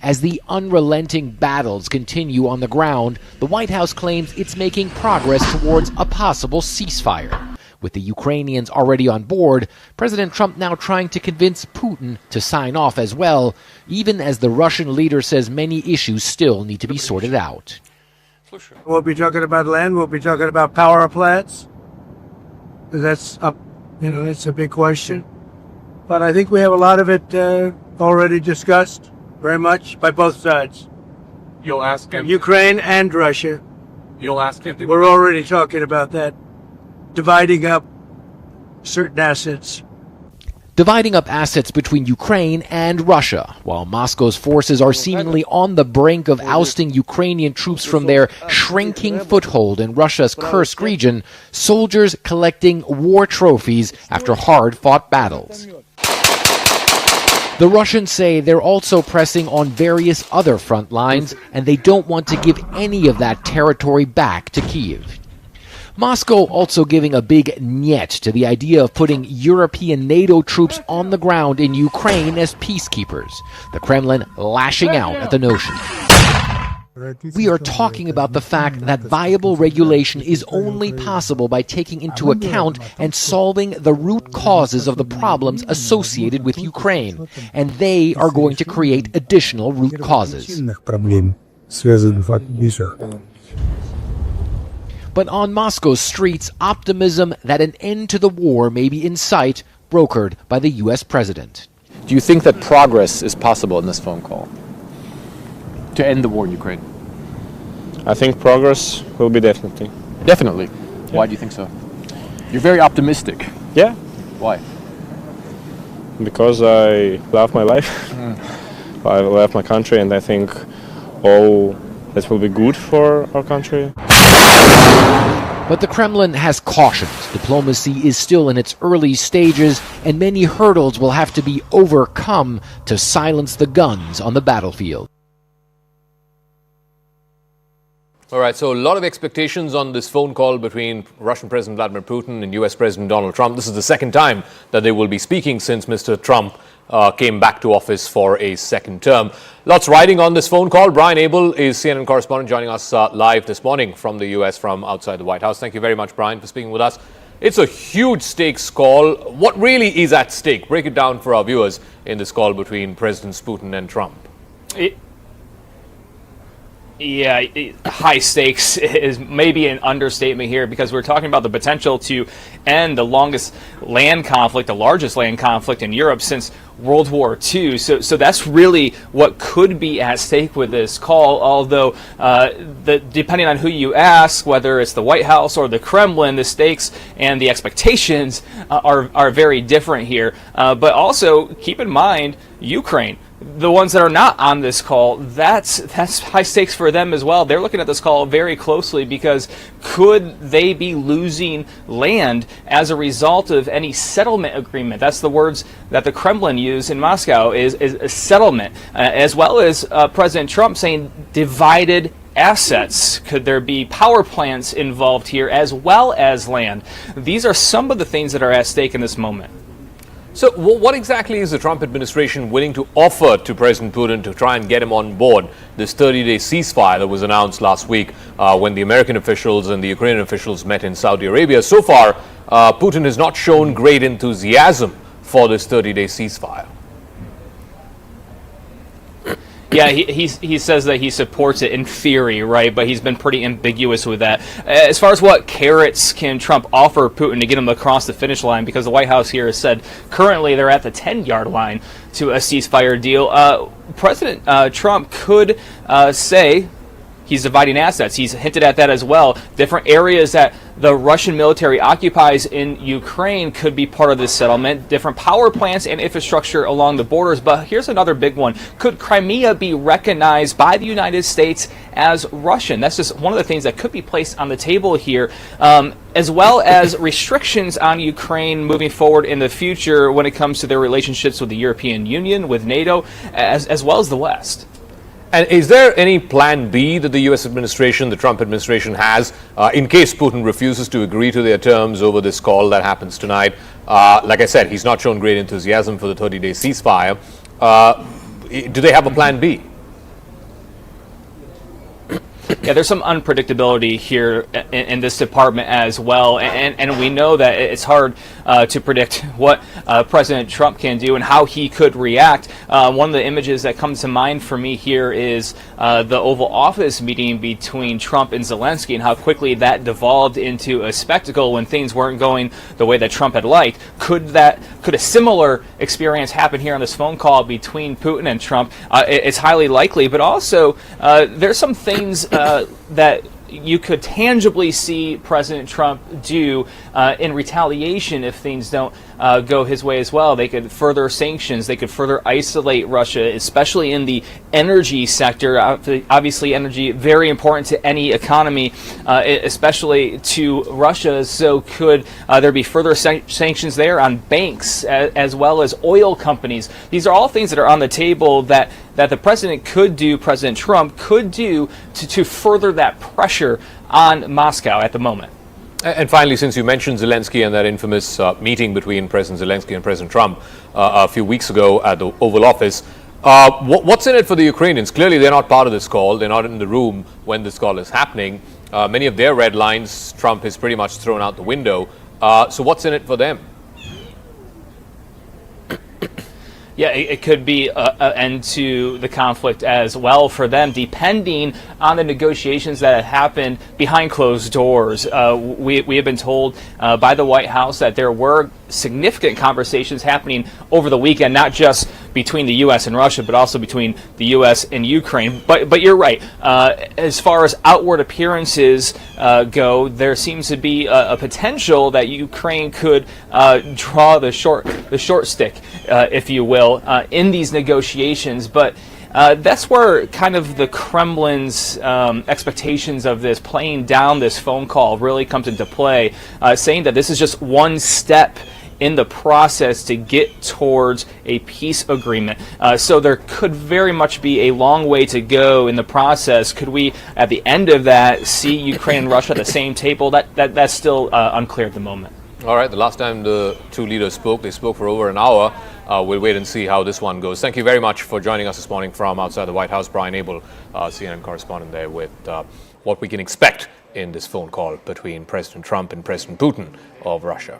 As the unrelenting battles continue on the ground, the White House claims it's making progress towards a possible ceasefire. With the Ukrainians already on board, President Trump now trying to convince Putin to sign off as well, even as the Russian leader says many issues still need to be sorted out. We'll be talking about land, we'll be talking about power plants. That's up, that's a big question. But I think we have a lot of it already discussed. Very much by both sides. You'll ask him. Ukraine and Russia. You'll ask him. We're already talking about that. Dividing up certain assets. Dividing up assets between Ukraine and Russia, while Moscow's forces are seemingly on the brink of ousting Ukrainian troops from their shrinking foothold in Russia's Kursk region, soldiers collecting war trophies after hard-fought battles. The Russians say they're also pressing on various other front lines, and they don't want to give any of that territory back to Kyiv. Moscow also giving a big niet to the idea of putting European NATO troops on the ground in Ukraine as peacekeepers. The Kremlin lashing out at the notion. We are talking about the fact that viable regulation is only possible by taking into account and solving the root causes of the problems associated with Ukraine, and they are going to create additional root causes. But on Moscow's streets, optimism that an end to the war may be in sight, brokered by the U.S. president. Do you think that progress is possible in this phone call to end the war in Ukraine? I think progress will be definitely. Definitely? Yeah. Why do you think so? You're very optimistic. Yeah. Why? Because I love my life. I love my country, and I think all that will be good for our country. But the Kremlin has cautioned diplomacy is still in its early stages, and many hurdles will have to be overcome to silence the guns on the battlefield. All right, so a lot of expectations on this phone call between Russian President Vladimir Putin and US President Donald Trump. This is the second time that they will be speaking since Mr. Trump came back to office for a second term. Lots riding on this phone call. Brian Abel is CNN correspondent joining us live this morning from the US, from outside the White House. Thank you very much, Brian, for speaking with us. It's a huge stakes call. What really is at stake? Break it down for our viewers in this call between Presidents Putin and Trump. High stakes is maybe an understatement here, because we're talking about the potential to end the longest land conflict, the largest land conflict in Europe since World War II. So that's really what could be at stake with this call, although depending on who you ask, whether it's the White House or the Kremlin, the stakes and the expectations are very different here. But also keep in mind, Ukraine, the ones that are not on this call, that's high stakes for them as well. They're looking at this call very closely, because could they be losing land as a result of any settlement agreement? That's the words that the Kremlin use in Moscow, is a settlement, as well as President Trump saying divided assets. Could there be power plants involved here as well as land? These are some of the things that are at stake in this moment. So what exactly is the Trump administration willing to offer to President Putin to try and get him on board this 30-day ceasefire that was announced last week when the American officials and the Ukrainian officials met in Saudi Arabia? So far, Putin has not shown great enthusiasm for this 30-day ceasefire. Yeah, he says that he supports it in theory, right? But he's been pretty ambiguous with that. As far as what carrots can Trump offer Putin to get him across the finish line, because the White House here has said currently they're at the 10-yard line to a ceasefire deal. President Trump could say he's dividing assets. He's hinted at that as well. Different areas that the Russian military occupies in Ukraine could be part of this settlement. Different power plants and infrastructure along the borders. But here's another big one. Could Crimea be recognized by the United States as Russian? That's just one of the things that could be placed on the table here, as well as restrictions on Ukraine moving forward in the future when it comes to their relationships with the European Union, with NATO, as well as the West. And is there any plan B that the U.S. administration, the Trump administration has, in case Putin refuses to agree to their terms over this call that happens tonight? Like I said, he's not shown great enthusiasm for the 30-day ceasefire. Do they have a plan B? Yeah, there's some unpredictability here in this department as well, and we know that it's hard to predict what President Trump can do and how he could react. One of the images that comes to mind for me here is the Oval Office meeting between Trump and Zelensky, and how quickly that devolved into a spectacle when things weren't going the way that Trump had liked. Could a similar experience happen here on this phone call between Putin and Trump? It's highly likely, but also there's some things that you could tangibly see President Trump do in retaliation if things don't go his way as well. They could further sanctions. They could further isolate Russia, especially in the energy sector. Obviously, energy very important to any economy, especially to Russia. So could there be further sanctions there on banks as well as oil companies? These are all things that are on the table that the president could do, President Trump could do to further that pressure on Moscow at the moment. And finally, since you mentioned Zelensky and that infamous meeting between President Zelensky and President Trump a few weeks ago at the Oval Office, what's in it for the Ukrainians? Clearly, they're not part of this call. They're not in the room when this call is happening. Many of their red lines, Trump has pretty much thrown out the window. So what's in it for them? Yeah, it could be an end to the conflict as well for them, depending on the negotiations that have happened behind closed doors. We have been told by the White House that there were significant conversations happening over the weekend, not just between the U.S. and Russia, but also between the U.S. and Ukraine. But you're right. As far as outward appearances go, there seems to be a potential that Ukraine could draw the short stick, if you will, in these negotiations. But that's where kind of the Kremlin's expectations of this, playing down this phone call, really comes into play, saying that this is just one step in the process to get towards a peace agreement. So there could very much be a long way to go in the process. Could we, at the end of that, see Ukraine and Russia at the same table? That's still unclear at the moment. All right, the last time the two leaders spoke, they spoke for over an hour. We'll wait and see how this one goes. Thank you very much for joining us this morning from outside the White House. Brian Abel, CNN correspondent there, with what we can expect in this phone call between President Trump and President Putin of Russia.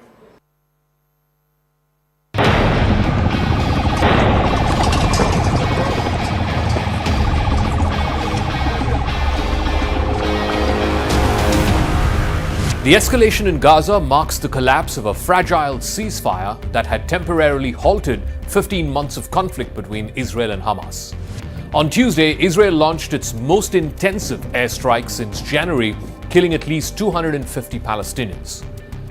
The escalation in Gaza marks the collapse of a fragile ceasefire that had temporarily halted 15 months of conflict between Israel and Hamas. On Tuesday, Israel launched its most intensive airstrike since January, killing at least 250 Palestinians.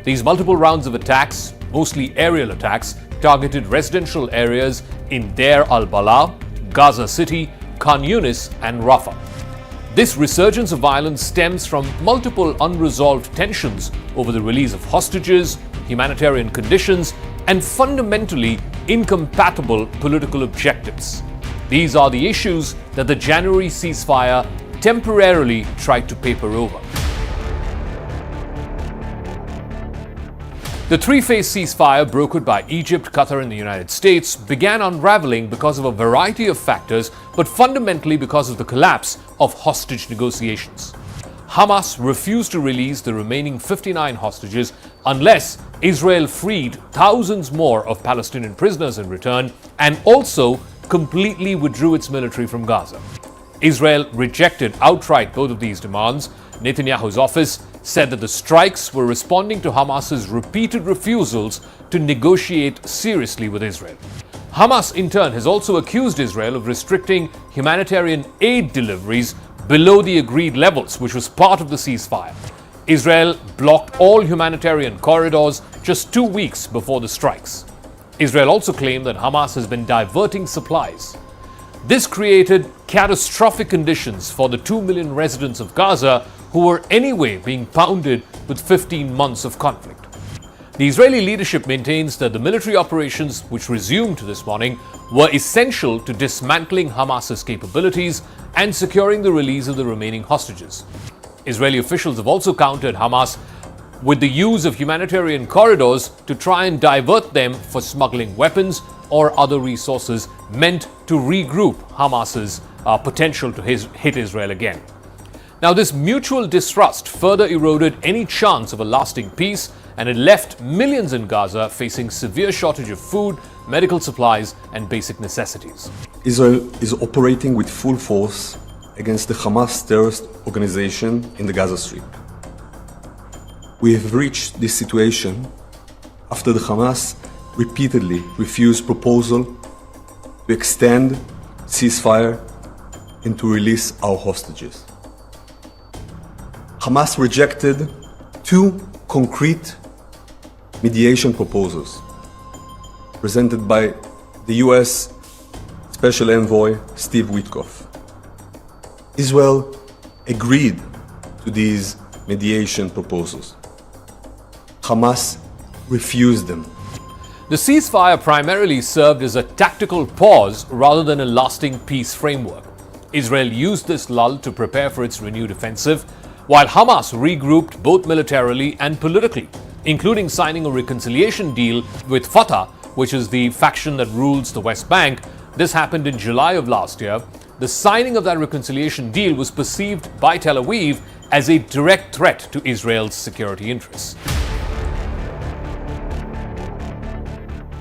These multiple rounds of attacks, mostly aerial attacks, targeted residential areas in Deir al-Balah, Gaza City, Khan Yunis, and Rafah. This resurgence of violence stems from multiple unresolved tensions over the release of hostages, humanitarian conditions, and fundamentally incompatible political objectives. These are the issues that the January ceasefire temporarily tried to paper over. The three-phase ceasefire brokered by Egypt, Qatar and the United States began unraveling because of a variety of factors, but fundamentally because of the collapse of hostage negotiations. Hamas refused to release the remaining 59 hostages unless Israel freed thousands more of Palestinian prisoners in return and also completely withdrew its military from Gaza. Israel rejected outright both of these demands. Netanyahu's office said that the strikes were responding to Hamas's repeated refusals to negotiate seriously with Israel. Hamas, in turn, has also accused Israel of restricting humanitarian aid deliveries below the agreed levels, which was part of the ceasefire. Israel blocked all humanitarian corridors just 2 weeks before the strikes. Israel also claimed that Hamas has been diverting supplies. This created catastrophic conditions for the 2 million residents of Gaza who were anyway being pounded with 15 months of conflict. The Israeli leadership maintains that the military operations which resumed this morning were essential to dismantling Hamas's capabilities and securing the release of the remaining hostages. Israeli officials have also countered Hamas with the use of humanitarian corridors to try and divert them for smuggling weapons or other resources meant to regroup Hamas's potential to hit Israel again. Now, this mutual distrust further eroded any chance of a lasting peace, and it left millions in Gaza facing severe shortage of food, medical supplies, and basic necessities. Israel is operating with full force against the Hamas terrorist organization in the Gaza Strip. We have reached this situation after the Hamas repeatedly refused proposal to extend ceasefire and to release our hostages. Hamas rejected 2 concrete mediation proposals presented by the US Special Envoy Steve Witkoff. Israel agreed to these mediation proposals. Hamas refused them. The ceasefire primarily served as a tactical pause rather than a lasting peace framework. Israel used this lull to prepare for its renewed offensive, while Hamas regrouped both militarily and politically, including signing a reconciliation deal with Fatah, which is the faction that rules the West Bank. This happened in July of last year. The signing of that reconciliation deal was perceived by Tel Aviv as a direct threat to Israel's security interests.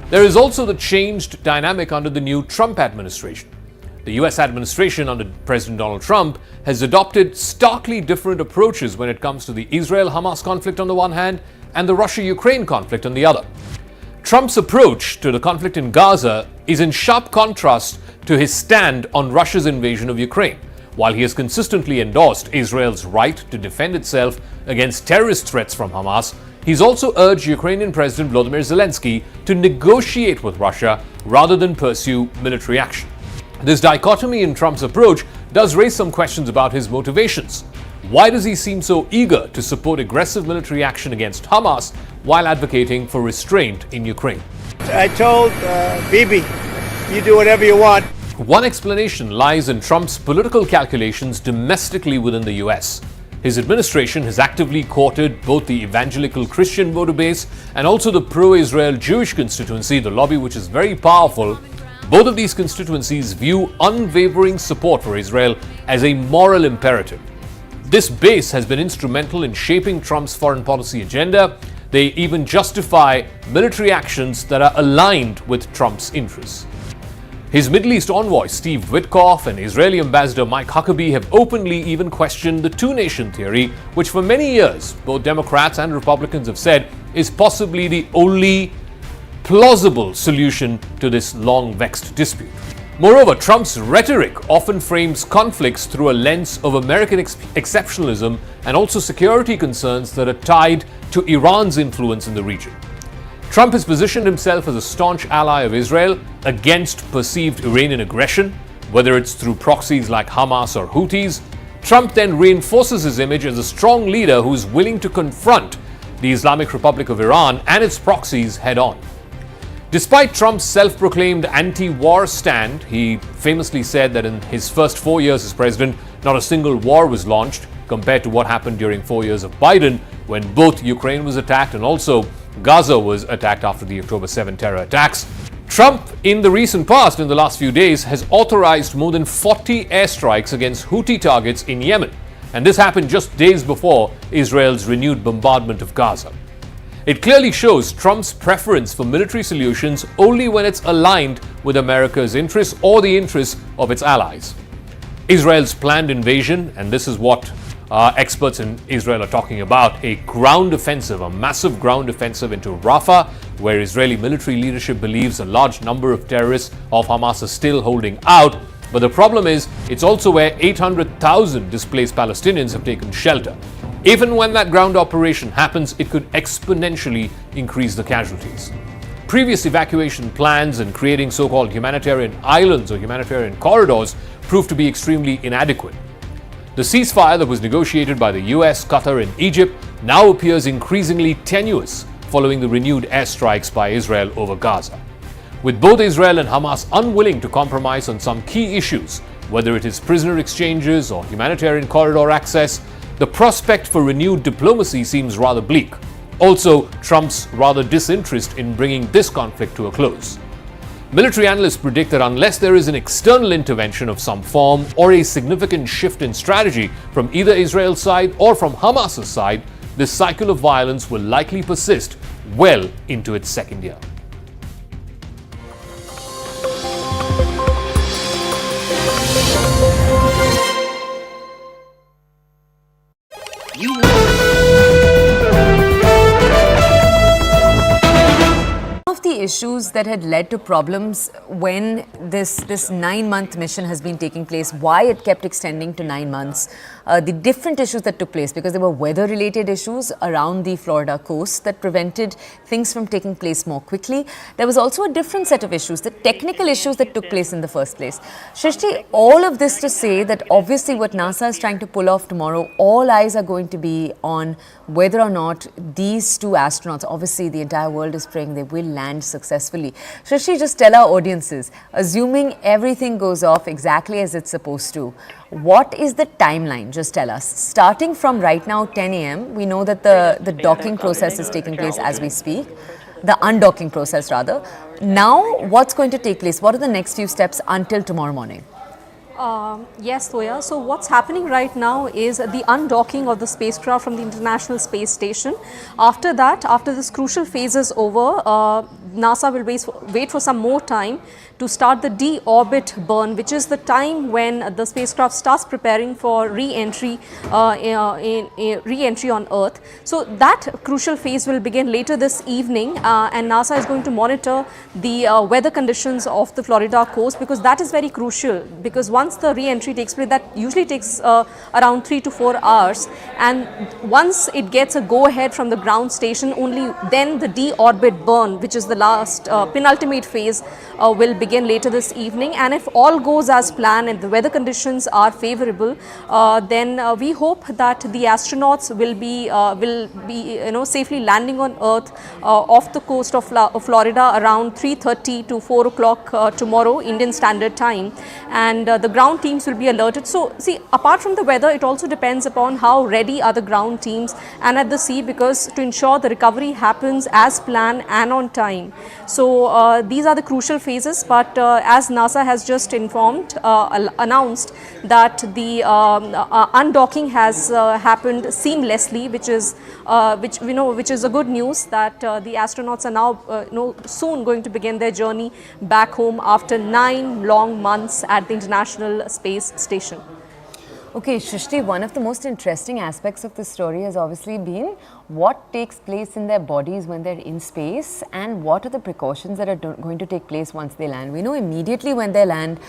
There is also the changed dynamic under the new Trump administration. The US administration under President Donald Trump has adopted starkly different approaches when it comes to the Israel-Hamas conflict on the one hand and the Russia-Ukraine conflict on the other. Trump's approach to the conflict in Gaza is in sharp contrast to his stand on Russia's invasion of Ukraine. While he has consistently endorsed Israel's right to defend itself against terrorist threats from Hamas, he's also urged Ukrainian President Vladimir Zelensky to negotiate with Russia rather than pursue military action. This dichotomy in Trump's approach does raise some questions about his motivations. Why does he seem so eager to support aggressive military action against Hamas while advocating for restraint in Ukraine? I told Bibi, you do whatever you want. One explanation lies in Trump's political calculations domestically within the US. His administration has actively courted both the evangelical Christian voter base and also the pro-Israel Jewish constituency, the lobby which is very powerful. Both of these constituencies view unwavering support for Israel as a moral imperative. This base has been instrumental in shaping Trump's foreign policy agenda. They even justify military actions that are aligned with Trump's interests. His Middle East envoy, Steve Witkoff, and Israeli ambassador Mike Huckabee have openly even questioned the two-nation theory, which for many years both Democrats and Republicans have said is possibly the only plausible solution to this long-vexed dispute. Moreover, Trump's rhetoric often frames conflicts through a lens of American exceptionalism and also security concerns that are tied to Iran's influence in the region. Trump has positioned himself as a staunch ally of Israel against perceived Iranian aggression, whether it's through proxies like Hamas or Houthis. Trump then reinforces his image as a strong leader who is willing to confront the Islamic Republic of Iran and its proxies head-on. Despite Trump's self-proclaimed anti-war stand, he famously said that in his first 4 years as president, not a single war was launched, compared to what happened during 4 years of Biden, when both Ukraine was attacked and also Gaza was attacked after the October 7 terror attacks. Trump, in the recent past, in the last few days, has authorized more than 40 airstrikes against Houthi targets in Yemen. And this happened just days before Israel's renewed bombardment of Gaza. It clearly shows Trump's preference for military solutions only when it's aligned with America's interests or the interests of its allies. Israel's planned invasion, and this is what experts in Israel are talking about, a ground offensive, a massive ground offensive into Rafah, where Israeli military leadership believes a large number of terrorists of Hamas are still holding out. But the problem is, it's also where 800,000 displaced Palestinians have taken shelter. Even when that ground operation happens, it could exponentially increase the casualties. Previous evacuation plans and creating so-called humanitarian islands or humanitarian corridors proved to be extremely inadequate. The ceasefire that was negotiated by the US, Qatar and Egypt now appears increasingly tenuous following the renewed airstrikes by Israel over Gaza. With both Israel and Hamas unwilling to compromise on some key issues, whether it is prisoner exchanges or humanitarian corridor access, the prospect for renewed diplomacy seems rather bleak. Also, Trump's rather disinterest in bringing this conflict to a close. Military analysts predict that unless there is an external intervention of some form or a significant shift in strategy from either Israel's side or from Hamas's side, this cycle of violence will likely persist well into its second year. The issues that had led to problems when this 9-month mission has been taking place, why it kept extending to 9 months, the different issues that took place, because there were weather-related issues around the Florida coast that prevented things from taking place more quickly. There was also a different set of issues, the technical issues that took place in the first place. Shrishti, all of this to say that obviously what NASA is trying to pull off tomorrow, all eyes are going to be on whether or not these two astronauts, obviously the entire world is praying they will land successfully. Shrishti, just tell our audiences, assuming everything goes off exactly as it's supposed to, what is the timeline? Just tell us. Starting from right now, 10 a.m., we know that the docking process is taking place as we speak, the undocking process rather. Now, what's going to take place? What are the next few steps until tomorrow morning? Yes, Toya. So what's happening right now is the undocking of the spacecraft from the International Space Station. After that, after this crucial phase is over, NASA will wait for some more time to start the de-orbit burn, which is the time when the spacecraft starts preparing for re-entry on Earth. So that crucial phase will begin later this evening, and NASA is going to monitor the weather conditions of the Florida coast, because that is very crucial, because once the re-entry takes place, that usually takes around 3 to 4 hours, and once it gets a go-ahead from the ground station, only then the de-orbit burn, which is the last penultimate phase, will begin later this evening. And if all goes as planned and the weather conditions are favorable, then we hope that the astronauts will be safely landing on Earth off the coast of Florida around 3:30 to 4 o'clock tomorrow Indian Standard Time, and the ground teams will be alerted. So see, apart from the weather, it also depends upon how ready are the ground teams and at the sea, because to ensure the recovery happens as planned and on time. So these are the crucial phases, but as NASA has just announced that the undocking has happened seamlessly, which is a good news, that the astronauts are now soon going to begin their journey back home after 9 long months at the International Space Station. Okay, Shrishti, one of the most interesting aspects of this story has obviously been what takes place in their bodies when they're in space, and what are the precautions that are going to take place once they land. We know immediately when they land,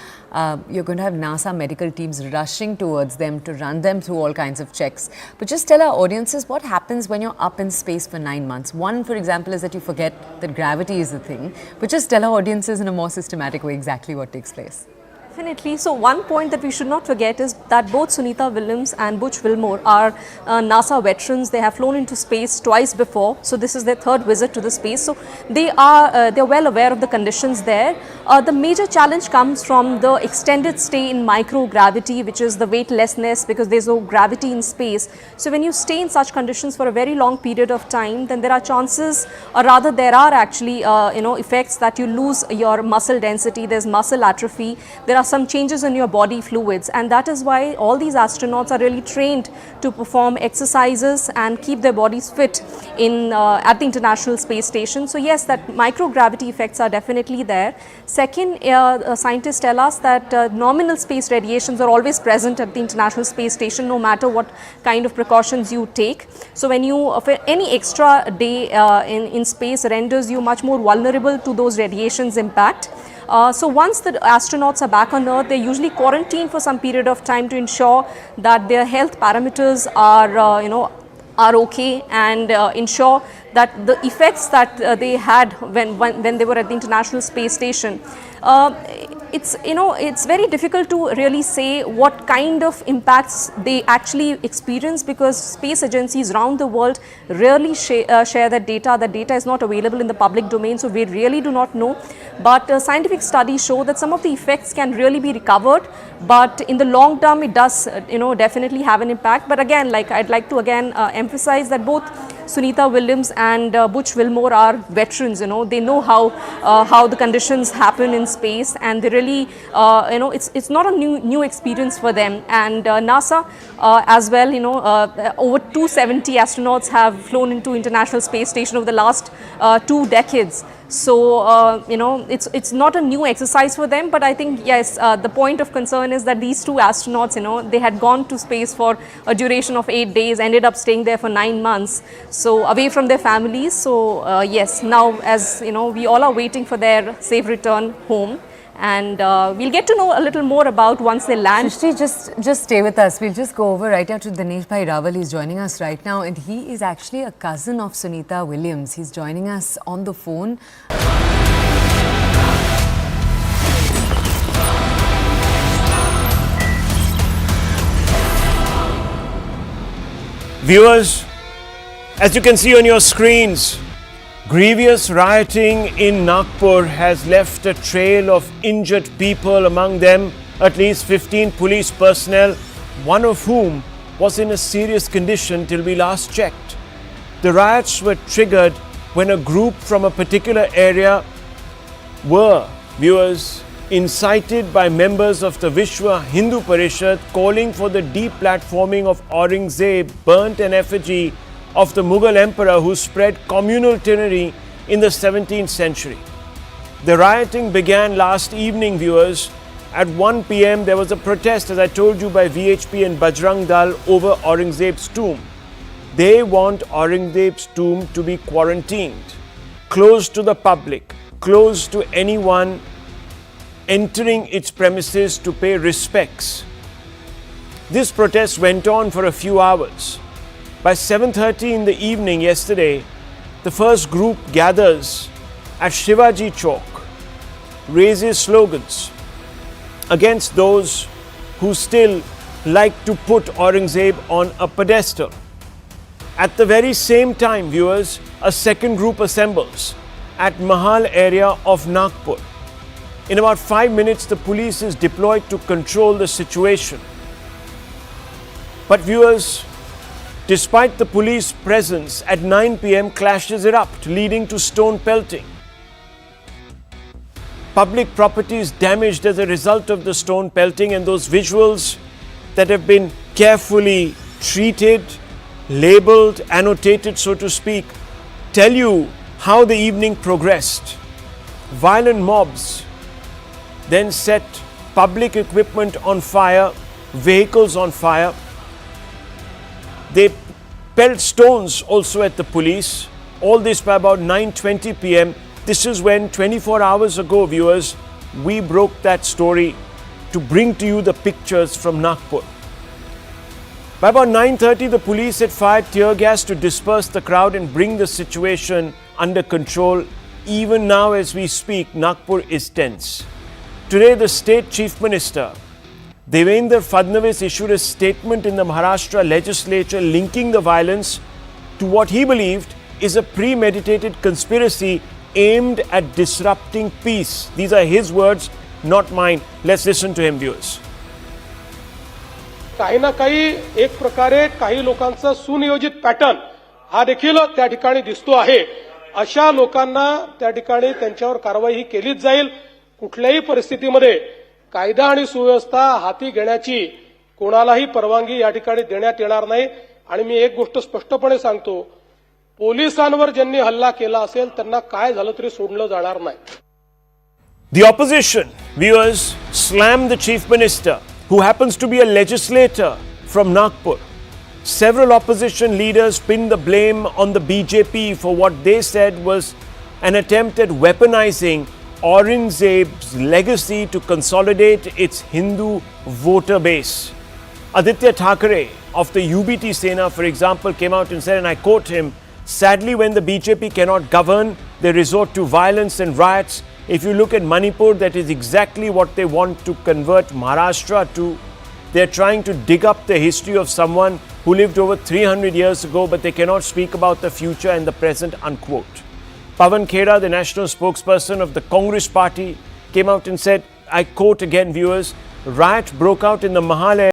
you're going to have NASA medical teams rushing towards them to run them through all kinds of checks. But just tell our audiences what happens when you're up in space for 9 months. One, for example, is that you forget that gravity is a thing. But just tell our audiences in a more systematic way exactly what takes place. Definitely. So one point that we should not forget is that both Sunita Williams and Butch Wilmore are NASA veterans. They have flown into space twice before. So this is their third visit to the space. So they're well aware of the conditions there. The major challenge comes from the extended stay in microgravity, which is the weightlessness, because there's no gravity in space. So when you stay in such conditions for a very long period of time, then there are chances, or rather there are actually effects that you lose your muscle density. There's muscle atrophy. There are some changes in your body fluids, and that is why all these astronauts are really trained to perform exercises and keep their bodies fit at the International Space Station. So yes, that microgravity effects are definitely there. Second, scientists tell us that nominal space radiations are always present at the International Space Station, no matter what kind of precautions you take. So when any extra day in space renders you much more vulnerable to those radiations impact. So once the astronauts are back on Earth, they're usually quarantined for some period of time to ensure that their health parameters are okay, and ensure that the effects that they had when they were at the International Space Station. It's very difficult to really say what kind of impacts they actually experience, because space agencies around the world rarely share that data. That data is not available in the public domain, so we really do not know. But scientific studies show that some of the effects can really be recovered, but in the long term it does definitely have an impact. But again, I'd like to emphasize that both Sunita Williams and Butch Wilmore are veterans. They know how the conditions happen in space, and they really it's not a new experience for them. And NASA as well, over 270 astronauts have flown into International Space Station over the last 2 decades. So it's not a new exercise for them, but I think yes, the point of concern is that these 2 astronauts, they had gone to space for a duration of 8 days, ended up staying there for 9 months, so away from their families. So yes, now as we all are waiting for their safe return home. And we'll get to know a little more about once they land. Shrishti, just stay with us. We'll just go over right now to Dinesh Bhai Rawal. He's joining us right now, and he is actually a cousin of Sunita Williams. He's joining us on the phone. Viewers, as you can see on your screens, grievous rioting in Nagpur has left a trail of injured people, among them at least 15 police personnel, one of whom was in a serious condition till we last checked. The riots were triggered when a group from a particular area were, viewers, incited by members of the Vishwa Hindu Parishad calling for the deplatforming of Aurangzeb, burnt an effigy of the Mughal emperor who spread communal tyranny in the 17th century. The rioting began last evening, viewers. At 1 p.m. there was a protest, as I told you, by VHP and Bajrang Dal over Aurangzeb's tomb. They want Aurangzeb's tomb to be quarantined, closed to the public, closed to anyone entering its premises to pay respects. This protest went on for a few hours. By 7:30 in the evening yesterday, the first group gathers at Shivaji Chowk, raises slogans against those who still like to put Aurangzeb on a pedestal. At the very same time, viewers, a second group assembles at Mahal area of Nagpur. In about 5 minutes, the police is deployed to control the situation. But viewers, despite the police presence, at 9 p.m. clashes erupt, leading to stone pelting. Public property is damaged as a result of the stone pelting, and those visuals that have been carefully treated, labeled, annotated, so to speak, tell you how the evening progressed. Violent mobs then set public equipment on fire, vehicles on fire. They pelt stones also at the police. All this by about 9:20 p.m. This is when 24 hours ago, viewers, we broke that story to bring to you the pictures from Nagpur. By about 9:30, the police had fired tear gas to disperse the crowd and bring the situation under control. Even now as we speak, Nagpur is tense. Today, the state chief minister, Devendra Fadnavis, issued a statement in the Maharashtra legislature linking the violence to what he believed is a premeditated conspiracy aimed at disrupting peace. These are his words, not mine. Let's listen to him, viewers. काही ना काही एक प्रकारे काही लोकांचा सुनियोजित pattern हा देखील त्या ठिकाणी दिसतो आहे. अशा लोकांना त्या ठिकाणी त्यांच्यावर कारवाई ही केलीच जाईल. कुठल्याही परिस्थितीमध्ये कायदा आणि सुव्यवस्था हाती घेण्याची कोणालाही परवानगी या ठिकाणी देण्यात येणार नाही. आणि मी एक गोष्ट स्पष्टपणे सांगतो, पोलिसांवर ज्यांनी हल्ला केला असेल त्यांना काय झालं तरी सोडलं जाणार नाही. The opposition, viewers, slammed the chief minister, who happens to be a legislator from Nagpur. Several opposition leaders pinned the blame on the BJP for what they said was an attempt at weaponizing Aurangzeb's legacy to consolidate its Hindu voter base. Aditya Thackeray of the UBT Sena, for example, came out and said, and I quote him, "Sadly, when the BJP cannot govern, they resort to violence and riots. If you look at Manipur, that is exactly what they want to convert Maharashtra to. They're trying to dig up the history of someone who lived over 300 years ago, but they cannot speak about the future and the present," unquote. Pawan Khera, the national spokesperson of the Congress party, came out and said, I quote again, viewers, "Riot broke out in the Mahalaya